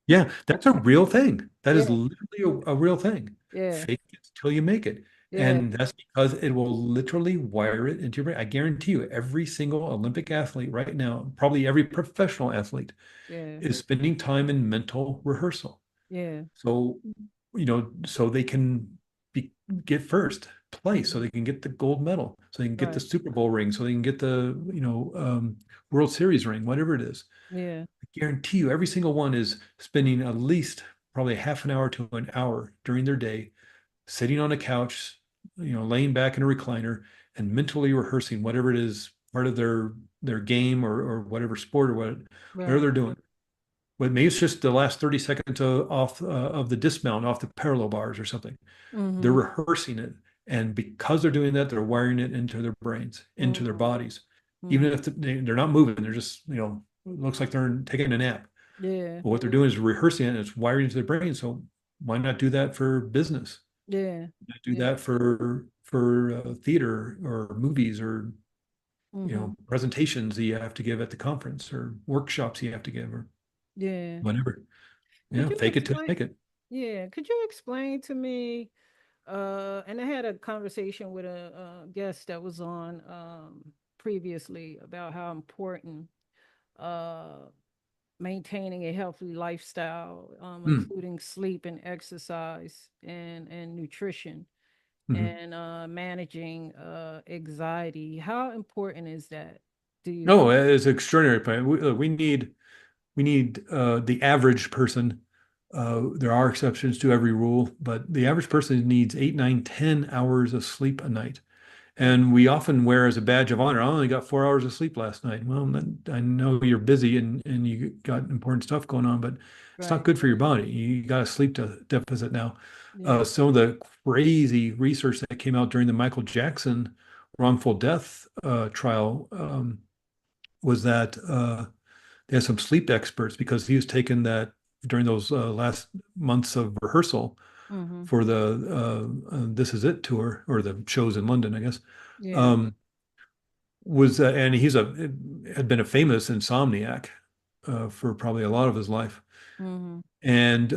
Yeah, that's a real thing. That is Yeah. literally a real thing. Yeah. Fake it till you make it. Yeah. And that's because it will literally wire it into your brain. I guarantee you, every single Olympic athlete right now, probably every professional athlete, Yeah. is spending time in mental rehearsal. Yeah. So, so they can be, get first place, so Mhm. they can get the gold medal, so they can get the Right. Super Bowl ring, so they can get the, World Series ring, whatever it is. Yeah. I guarantee you, every single one is spending at least probably half an hour to an hour during their day, sitting on a couch, laying back in a recliner and mentally rehearsing whatever it is, part of their game or whatever sport or whatever Right. they're doing. But maybe it's just the last 30 seconds of the dismount off the parallel bars or something. They're Mm-hmm. rehearsing it. And because they're doing that, they're wiring it into their brains, into their Mm-hmm. bodies. Even Mm-hmm. if they're not moving, they're just, it looks like they're taking a nap. Yeah. But what they're doing is rehearsing it and it's wired into their brain. So why not do that for business? Yeah. Do Yeah. that for theater or movies or Mm-hmm. presentations that you have to give at the conference or workshops you have to give or Yeah. whatever. Could Yeah, you fake it till you explain? make it. Yeah. Could you explain to me? And I had a conversation with a guest that was on previously about how important uh maintaining a healthy lifestyle, Mm. including sleep and exercise and nutrition Mhm. and managing anxiety. How important is that? Do you No, think? it's an extraordinary point. We need the average person. There are exceptions to every rule, but the average person needs 8, 9, 10 hours of sleep a night. Mm. And we often wear as a badge of honor, I only got 4 hours of sleep last night. Well, I know you're busy and you got important stuff going on, but it's not Right. good for your body. You got a sleep deficit now. Yeah. Some of the crazy research that came out during the Michael Jackson wrongful death trial was that they had some sleep experts because he was taking that during those last months of rehearsal Mm-hmm. for the This Is It tour or the shows in London, I guess. Yeah. Um, and had been a famous insomniac for probably a lot of his life, Mm-hmm. and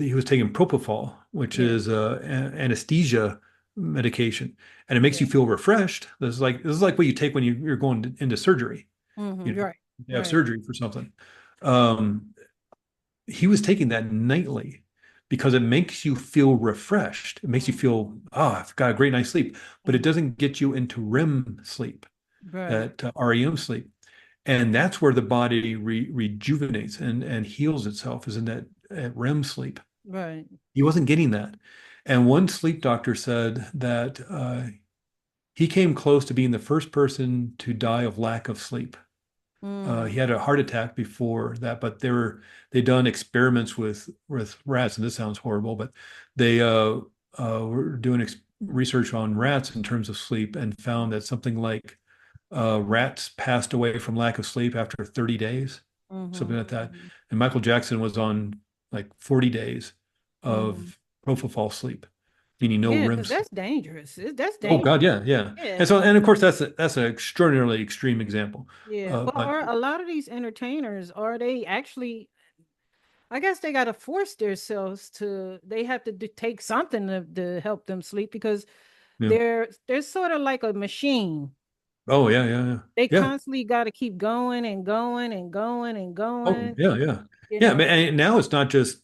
he was taking propofol, which Yeah. is anesthesia medication, and it makes Yeah. you feel refreshed. This is like what you take when you're going into surgery. Mm-hmm. You know, Right. you have Right. surgery for something. Um, he was taking that nightly because it makes you feel refreshed. It makes you Mm. feel, I've got a great night's sleep, but it Mm-hmm. doesn't get you into REM sleep, Right. that REM sleep. And that's where the body rejuvenates and heals itself, is in that at REM sleep. Right. He wasn't getting that. And one sleep doctor said that he came close to being the first person to die of lack of sleep. Mm. He had a heart attack before that, but they'd done experiments with rats, and this sounds horrible, but they were doing research on rats in terms of sleep and found that something like rats passed away from lack of sleep after 30 days, Mm-hmm. something like that. And Michael Jackson was on like 40 days Mm-hmm. of propofol sleep, meaning no Yeah, REM because sleep. that's dangerous. That's Oh God, dangerous. yeah, yeah. Yeah. And so, and of course, that's an extraordinarily extreme example. Yeah. Well, But are a lot of these entertainers, are they actually, I guess they got to force themselves to, they have to take something to help them sleep because yeah. they're sort of like a machine. Oh yeah, yeah, yeah. They Yeah. constantly got to keep going and going and going and Oh going, yeah, yeah. you Yeah, know. and now it's not just,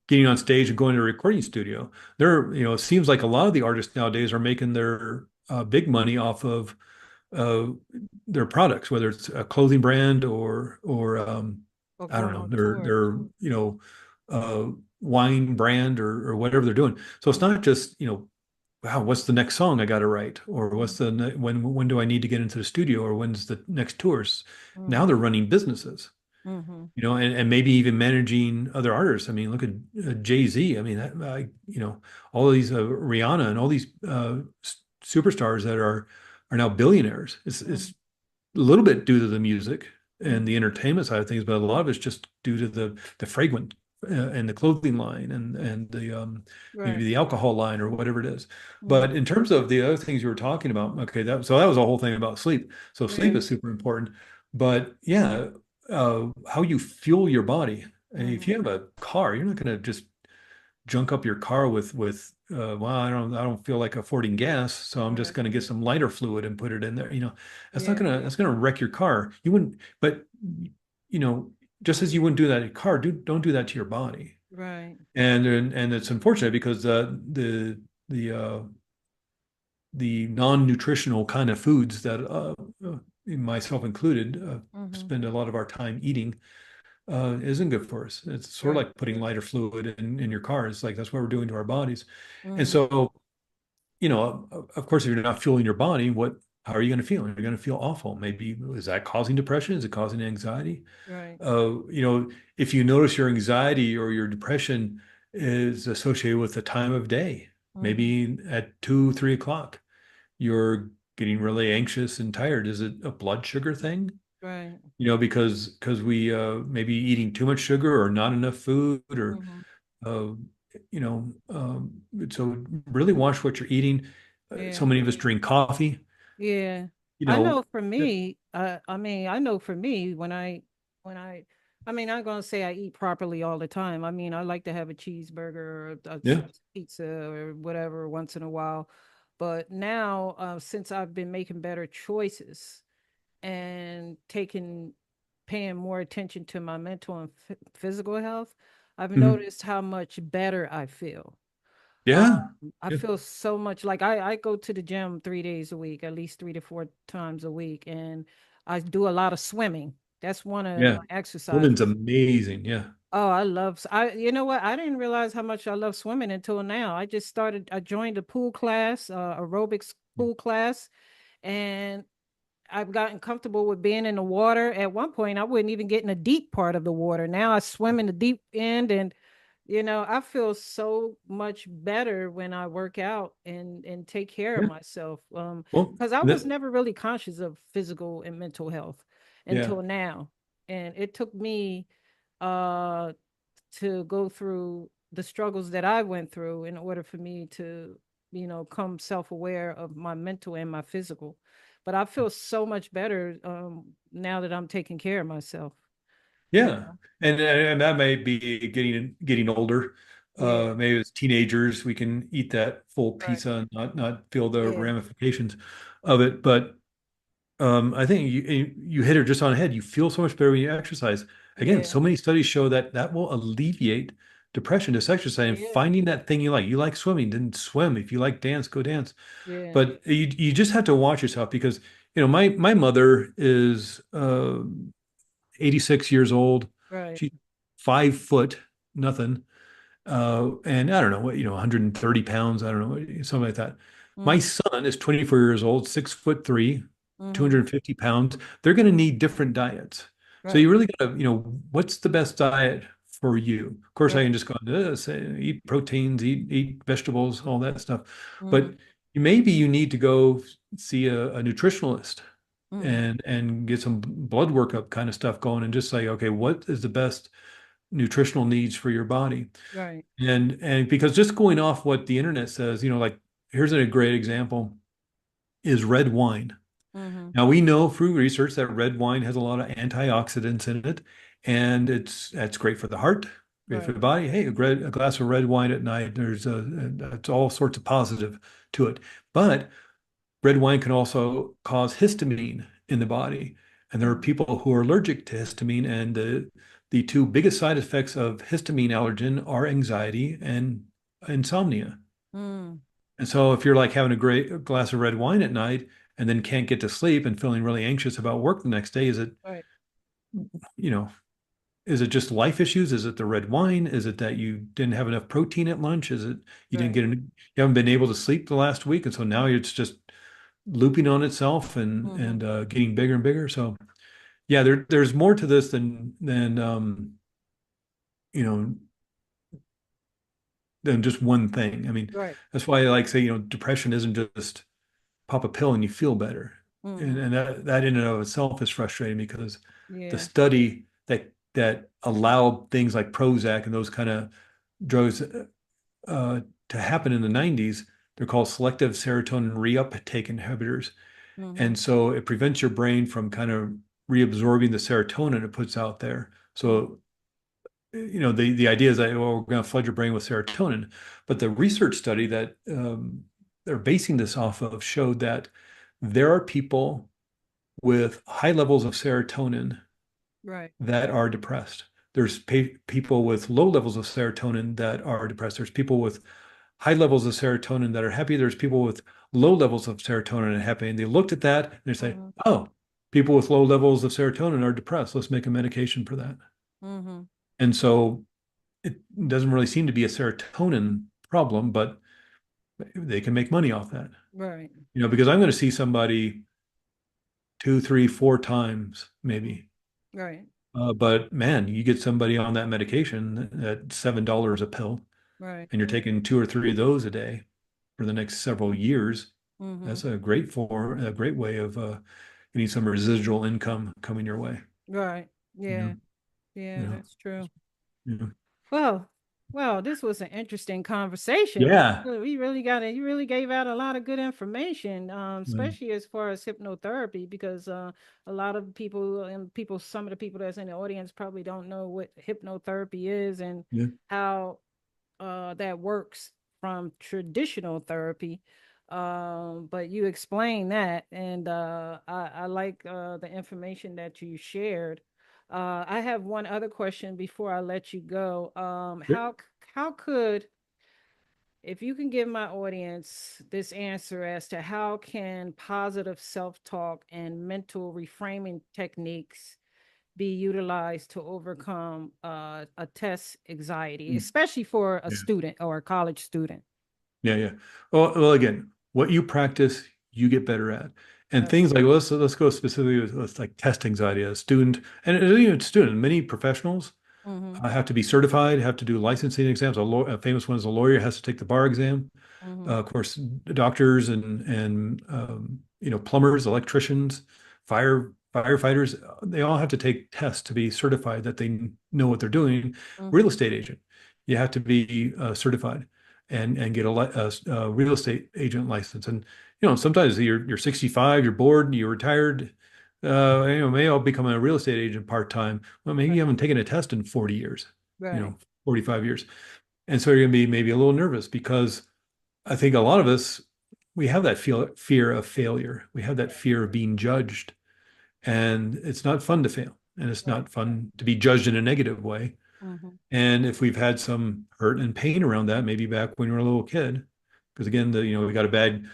getting on stage and going to a recording studio. It seems like a lot of the artists nowadays are making their big money off of uh, their products, whether it's a clothing brand or Or I don't going know, on their tour. uh, wine brand or whatever they're doing. So it's Mm-hmm. not just, wow, what's the next song I got to write, or when do I need to get into the studio, or when's the next tours? Now Mm-hmm. they're running businesses, Mm-hmm. and maybe even managing other artists. I mean, look at Jay-Z. I mean, all these Rihanna and all these superstars that are now billionaires. It's a little bit due to the music and the Mm-hmm. entertainment side of things, but a lot of it's just due to the fragrance and the clothing line and the maybe Right. the alcohol line or whatever it is. Mm-hmm. But in terms of the other things you were talking about, okay, that was a whole thing about sleep. So sleep Yeah. is super important. But yeah, how you fuel your body. If Mm-hmm. you have a car, you're not going to just junk up your car with well, I don't feel like affording gas, so I'm just Right. going to get some lighter fluid and put it in there. Yeah. That's gonna wreck your car. You wouldn't, but you know, just as you wouldn't do that to your car, don't do that to your body. Right. And it's unfortunate because the uh the non-nutritional kind of foods that myself included Mm-hmm. spend a lot of our time eating isn't good for us. It's sort of Right. like putting lighter fluid in your car. It's like that's what we're doing to our bodies. And Mm-hmm. so, of course, if you're not fueling your body, how are you going to feel? You're going to feel awful. Maybe is that causing depression? Is it causing anxiety? Right. If you notice your anxiety or your depression is associated with the time of day, Mm-hmm. maybe at 2, 3 o'clock, you're getting really anxious and tired. Is it a blood sugar thing? Right. Because we maybe eating too much sugar or not enough food or Mm-hmm. uh, so really watch what you're eating. So Yeah. many of us drink coffee. Yeah. You I know know, for me, I mean, I know for me when I mean, I'm gonna say I eat properly all the time. I mean, I like to have a cheeseburger or a yeah, pizza or whatever once in a while. But now, since I've been making better choices and paying more attention to my mental and physical health, I've mhm, noticed how much better I feel. yeah, I yeah, feel so much like I go to the gym 3 days a week, at least 3 to 4 times a week, and I do a lot of swimming. That's one of yeah. my exercises. Woman's amazing. Yeah. Oh, you know what? I didn't realize how much I love swimming until now. I joined a pool class, aerobics pool class, and I've gotten comfortable with being in the water. At one point, I wouldn't even get in the deep part of the water. Now I swim in the deep end, and I feel so much better when I work out and take care of Yeah. myself. Well, Because I was that, never really conscious of physical and mental health yeah. until now, and it took me uh to go through the struggles that I went through in order for me to, come self-aware of my mental and my physical. But I feel so much better now that I'm taking care of myself. You Yeah, know? and that may be getting older. Yeah. Maybe as teenagers we can eat that full Right. pizza and not feel the Yeah. ramifications of it. But I think you hit it just on the head. You feel so much better when you exercise. Again, Yeah. so many studies show that will alleviate depression, just exercise and Yeah. finding that thing you like. You like swimming, then swim. If you like dance, go dance. Yeah. But you just have to watch yourself because my mother is 86 years old. Right. She's 5 foot, nothing. And I don't know what, 130 pounds. I don't know, something like that. My Mm-hmm. son is 24 years old, 6'3", Mm-hmm. 250 pounds. They're going to need different diets. So you Right. really got to, what's the best diet for you? Of course, I Right. can just go say, eat proteins, eat vegetables, all that stuff. Mm-hmm. But maybe you need to go see a nutritionalist Mm-hmm. and get some blood workup kind of stuff going and just say, okay, what is the best nutritional needs for your body? Right. And because just going off what the internet says, like here's a great example is red wine. Mm-hmm. Now we know through research that red wine has a lot of antioxidants in it, and that's great for the heart, great for Right. the body. Hey, a glass of red wine at night, it's all sorts of positive to it. But red wine can also cause histamine in the body. And there are Mm-hmm. people who are allergic to histamine. And the two biggest side effects of histamine allergen are anxiety and insomnia. Mm. And so if you're like having a great glass of red wine at night and then can't get to sleep and feeling really anxious about work the next day, Right. you know, is it just life issues? Is it the red wine? Is it that you didn't have enough protein at lunch? Is it you didn't Right. get you haven't been able to sleep the last week, and so now it's just looping on itself and Mm-hmm. getting bigger and bigger. So yeah, there's more to this than you know than just one thing. I mean, Right. that's why I like say, depression isn't just pop a pill and you feel better. And, Mm-hmm. and that in and of itself is frustrating because the Yeah. study that allowed things like Prozac and those kind of drugs to happen in the 90s, they're called selective serotonin reuptake inhibitors. Mm-hmm. And so it prevents your brain from kind of reabsorbing the serotonin it puts out there. Mm-hmm. So the idea is that, well, we're going to flood your brain with serotonin, but the research study that they're basing this off of showed that there are people with high levels of serotonin Right. that are depressed. There's people with low levels of serotonin that are depressed. There's people with high levels of serotonin that are happy. There's people with low levels of serotonin and happy. And they looked at that and they say, Mm-hmm. oh, people with low levels of serotonin are depressed. Let's make a medication for that. Mm-hmm. And so it doesn't really seem to be a serotonin problem, but they can make money off that. Right. Because I'm going to see somebody two, three, four times maybe. Right. But man, you get somebody on that medication at $7 a pill, Right. and you're taking two or three of those a day for the next several years. Mm-hmm. That's a great way of getting some residual income coming your way. Right. You know, Yeah. you Yeah, know, that's true. you know. Well, well, this was an interesting conversation. Yeah. We really got it. You really gave out a lot of good information, Mm, especially as far as hypnotherapy, because a lot of people and people, some of the people that's in the audience probably don't know what hypnotherapy is and yeah. how that works from traditional therapy. But you explained that, and I like the information that you shared. I have one other question before I let you go. Yep. How could, if you can give my audience this answer as to how can positive self-talk and mental reframing techniques be utilized to overcome a test anxiety, Mm, especially for a yeah. student or a college student? Yeah. Yeah. Well, again, what you practice, you get better at. And Right. things like let's go specifically with like test anxiety. A student, and even a student, many professionals Mm-hmm. have to be certified, have to do licensing exams. A famous one is a lawyer has to take the bar exam. Mm-hmm. Of course, doctors and plumbers, electricians, firefighters, they all have to take tests to be certified that they know what they're doing. Real Mm-hmm. estate agent, you have to be certified and get a real estate agent license. And sometimes you're 65, you're bored, you're retired. Maybe I'll become a real estate agent part-time. Well, maybe you Right. haven't taken a test in 40 years, Right. 45 years. And so you're going to be maybe a little nervous because I think a lot of us, we have that fear of failure. We have that Right. fear of being judged. And it's not fun to fail. And it's Right. not fun to be judged in a negative way. Mm-hmm. And if we've had some hurt and pain around that, maybe back when we were a little kid, because again, we got a bad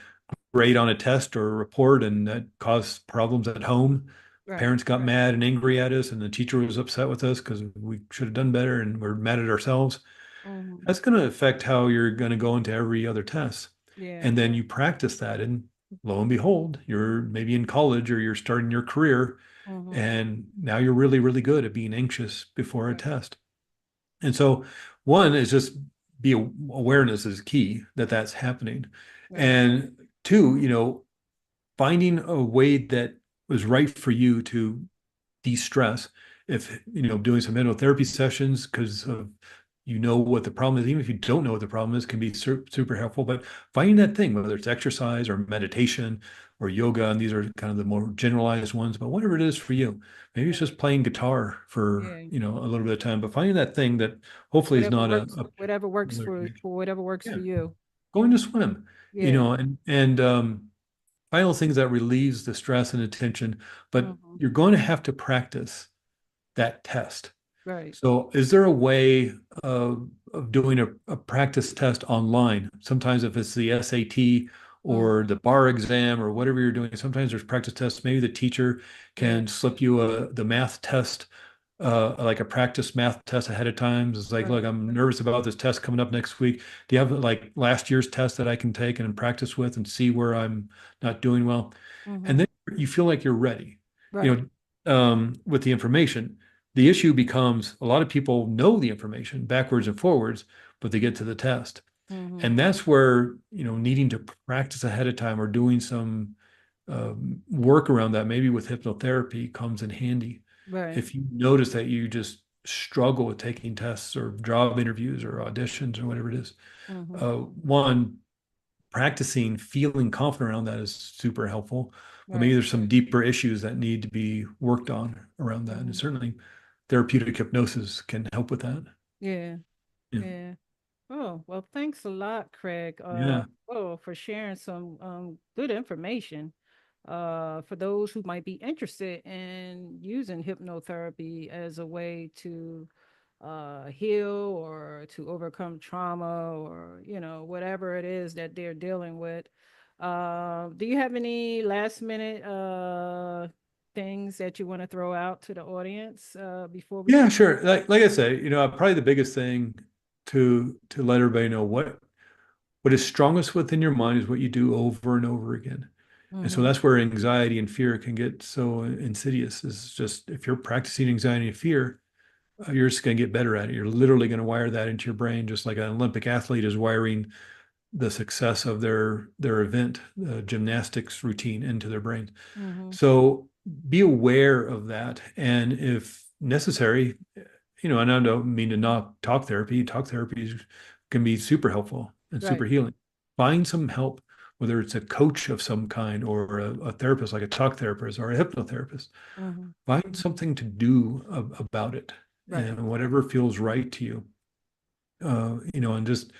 grade on a test or a report and that caused problems at home. Right. Parents got mad and angry at us, and the teacher was upset with us because we should have done better and we're mad at ourselves. Mm-hmm. That's going to affect how you're going to go into every other test. Yeah. And then you practice that, and lo and behold, you're maybe in college or you're starting your career, Mm-hmm. and now you're really, really good at being anxious before a Right. test. And so, one is just be awareness is key that that's happening. Right. And two, finding a way that was right for you to de-stress. If doing some hypnotherapy sessions because what the problem is, even if you don't know what the problem is, can be super helpful. But finding that thing, whether it's exercise or meditation or yoga, and these are kind of the more generalized ones, but whatever it is for you, maybe it's Right. just playing guitar for Yeah. a little bit of time, but finding that thing that hopefully is not Whatever works for whatever works yeah, for you. going to swim, Yeah. and final things that relieves the stress and attention, but Mm-hmm. you're going to have to practice that test. Right. So, is there a way of doing a practice test online? Sometimes, if it's the SAT Mm, or the bar exam or whatever you're doing, sometimes there's practice tests. Maybe the teacher yeah. can slip you the math test, like a practice math test ahead of time. It's like, look, Right. I'm nervous about this test coming up next week. Do you have like last year's test that I can take and practice with and see where I'm not doing well? And Mm-hmm. then you feel like you're ready, Right. with the information. The issue becomes a lot of people know the information backwards and forwards, but they get to the test. Mm-hmm. And that's where, needing to practice ahead of time or doing some work around that, maybe with hypnotherapy, comes in handy. Right. If you notice that you just struggle with taking tests or job interviews or auditions or whatever it is, Mm-hmm. one, practicing feeling confident around that is super helpful. But maybe Right. there's some deeper issues that need to be worked on around that. And Mm-hmm. certainly therapeutic hypnosis can help with that. Yeah. Yeah. Yeah. Oh, well, thanks a lot, Craig. Yeah. For sharing some good information. For those who might be interested in using hypnotherapy as a way to heal or to overcome trauma or whatever it is that they're dealing with. Do you have any last minute things that you want to throw out to the audience before we Yeah, close? sure. Like I say, probably the biggest thing to let everybody know what is strongest within your mind is what you do over and over again. And so Mm-hmm. that's where anxiety and fear can get so insidious. Is just if you're practicing anxiety and fear, you're just going to get better at it. You're literally going to wire that into your brain, just like an Olympic athlete is wiring the success of their event, gymnastics routine into their brain. Mm-hmm. So be aware of that, and if necessary, and I don't mean to knock talk therapy. Talk therapy can be super helpful and super Right. healing. Find some help, whether it's a coach of some kind or a therapist, like a talk therapist or a hypnotherapist. Mm-hmm. Find something to do about it, Right. and whatever feels right to you. And just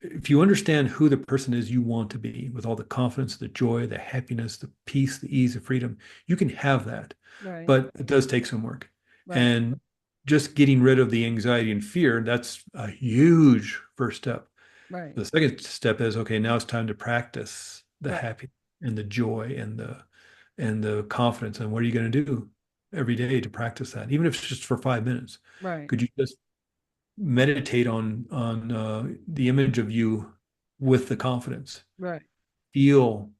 if you understand who the person is you want to be with all the confidence, the joy, the happiness, the peace, the ease, the freedom, you can have that. Right. But it does take some work. Right. And just getting rid of the anxiety and fear, that's a huge first step. Right. The second step is, okay, now it's time to practice the Right. happiness and the joy and the confidence. And what are you going to do every day to practice that? Even if it's just for 5 minutes. Right. Could you just meditate on the image of you with the confidence? Right. Feel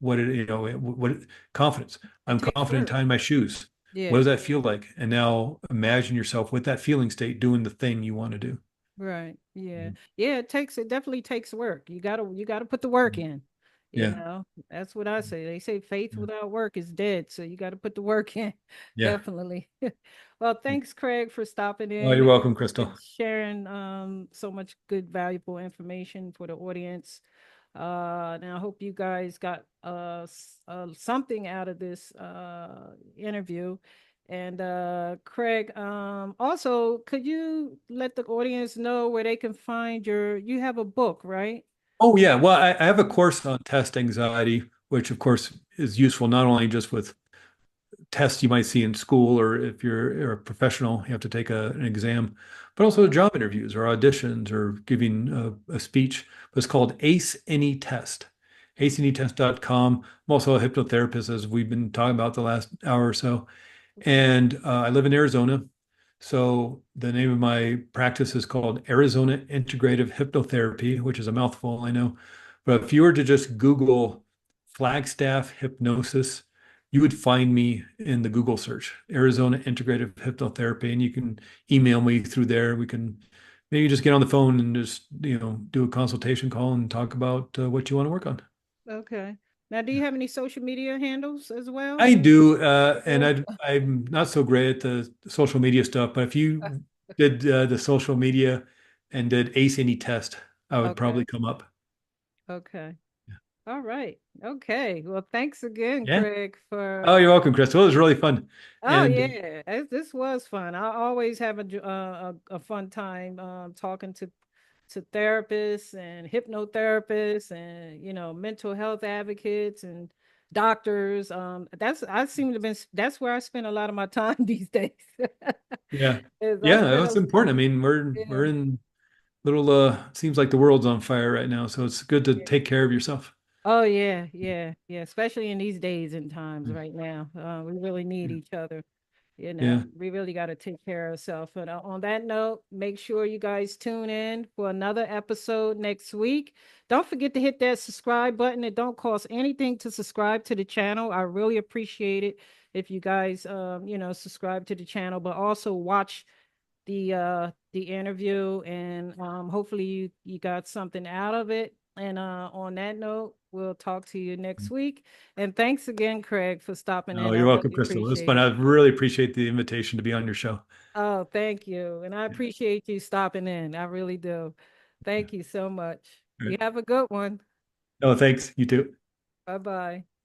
confidence. I'm Takes confident work. tying my shoes. What Yeah. does that feel like? And now imagine yourself with that feeling state doing the thing you want to do. Right. Yeah. Mhm. Yeah, it definitely takes work. You gotta put the work in. You Yeah. know, that's what I say. They say faith Yeah. without work is dead. So you gotta put the work in. Yeah. Definitely. Well, thanks, Craig, for stopping Oh, in you're welcome, Crystal. and sharing so much good, valuable information for the audience. And I hope you guys got something out of this interview. And Craig, also, could you let the audience know where they can find you have a book, right? Oh, yeah. Well, I have a course on test anxiety, which of course is useful not only just with tests you might see in school, or if you're a professional, you have to take an exam, but also Mhm. job interviews or auditions or giving a speech. But it's called ACE Any Test, aceanytest.com. I'm also a hypnotherapist, as we've been talking about the last hour or so. And I live in Arizona. So the name of my practice is called Arizona Integrative Hypnotherapy, which is a mouthful, I know. But if you were to just Google Flagstaff hypnosis, you would find me in the Google search, Arizona Integrative Hypnotherapy, and you can email me through there. We can maybe just get on the phone and just, do a consultation call and talk about what you want to work on. Okay. Now, do you have any social media handles as well? I do, and Oh, I'm not so great at the social media stuff, but if you did the social media and did ACE any test, I would okay. probably come up. Okay. All right. Okay. Well, thanks again, Yeah. Craig, for Oh, you're welcome, Crystal. It was really fun. oh And yeah, this was fun. I always have a fun time talking to therapists and hypnotherapists and mental health advocates and doctors. That's I seem to have been that's where I spend a lot of my time these days. Yeah. Is I Yeah, spend that's a important. I mean, we're yeah, in little seems like the world's on fire right now, so it's good to yeah. take care of yourself. Oh yeah, yeah, yeah. Especially in these days and times Yeah. right now, we really need each other. You know, Yeah. we really got to take care of ourselves. But on that note, make sure you guys tune in for another episode next week. Don't forget to hit that subscribe button. It don't cost anything to subscribe to the channel. I really appreciate it if you guys, subscribe to the channel, but also watch the interview, and hopefully you got something out of it. And on that note, we'll talk to you next week. And thanks again, Craig, for stopping Oh, in. I you're welcome, really Crystal. It was appreciate fun. it. I really appreciate the invitation to be on your show. Oh, thank you. And I Yeah. appreciate you stopping in. I really do. Yeah. Thank you so much. All You right. have a good one. Oh, thanks. You too. Bye bye.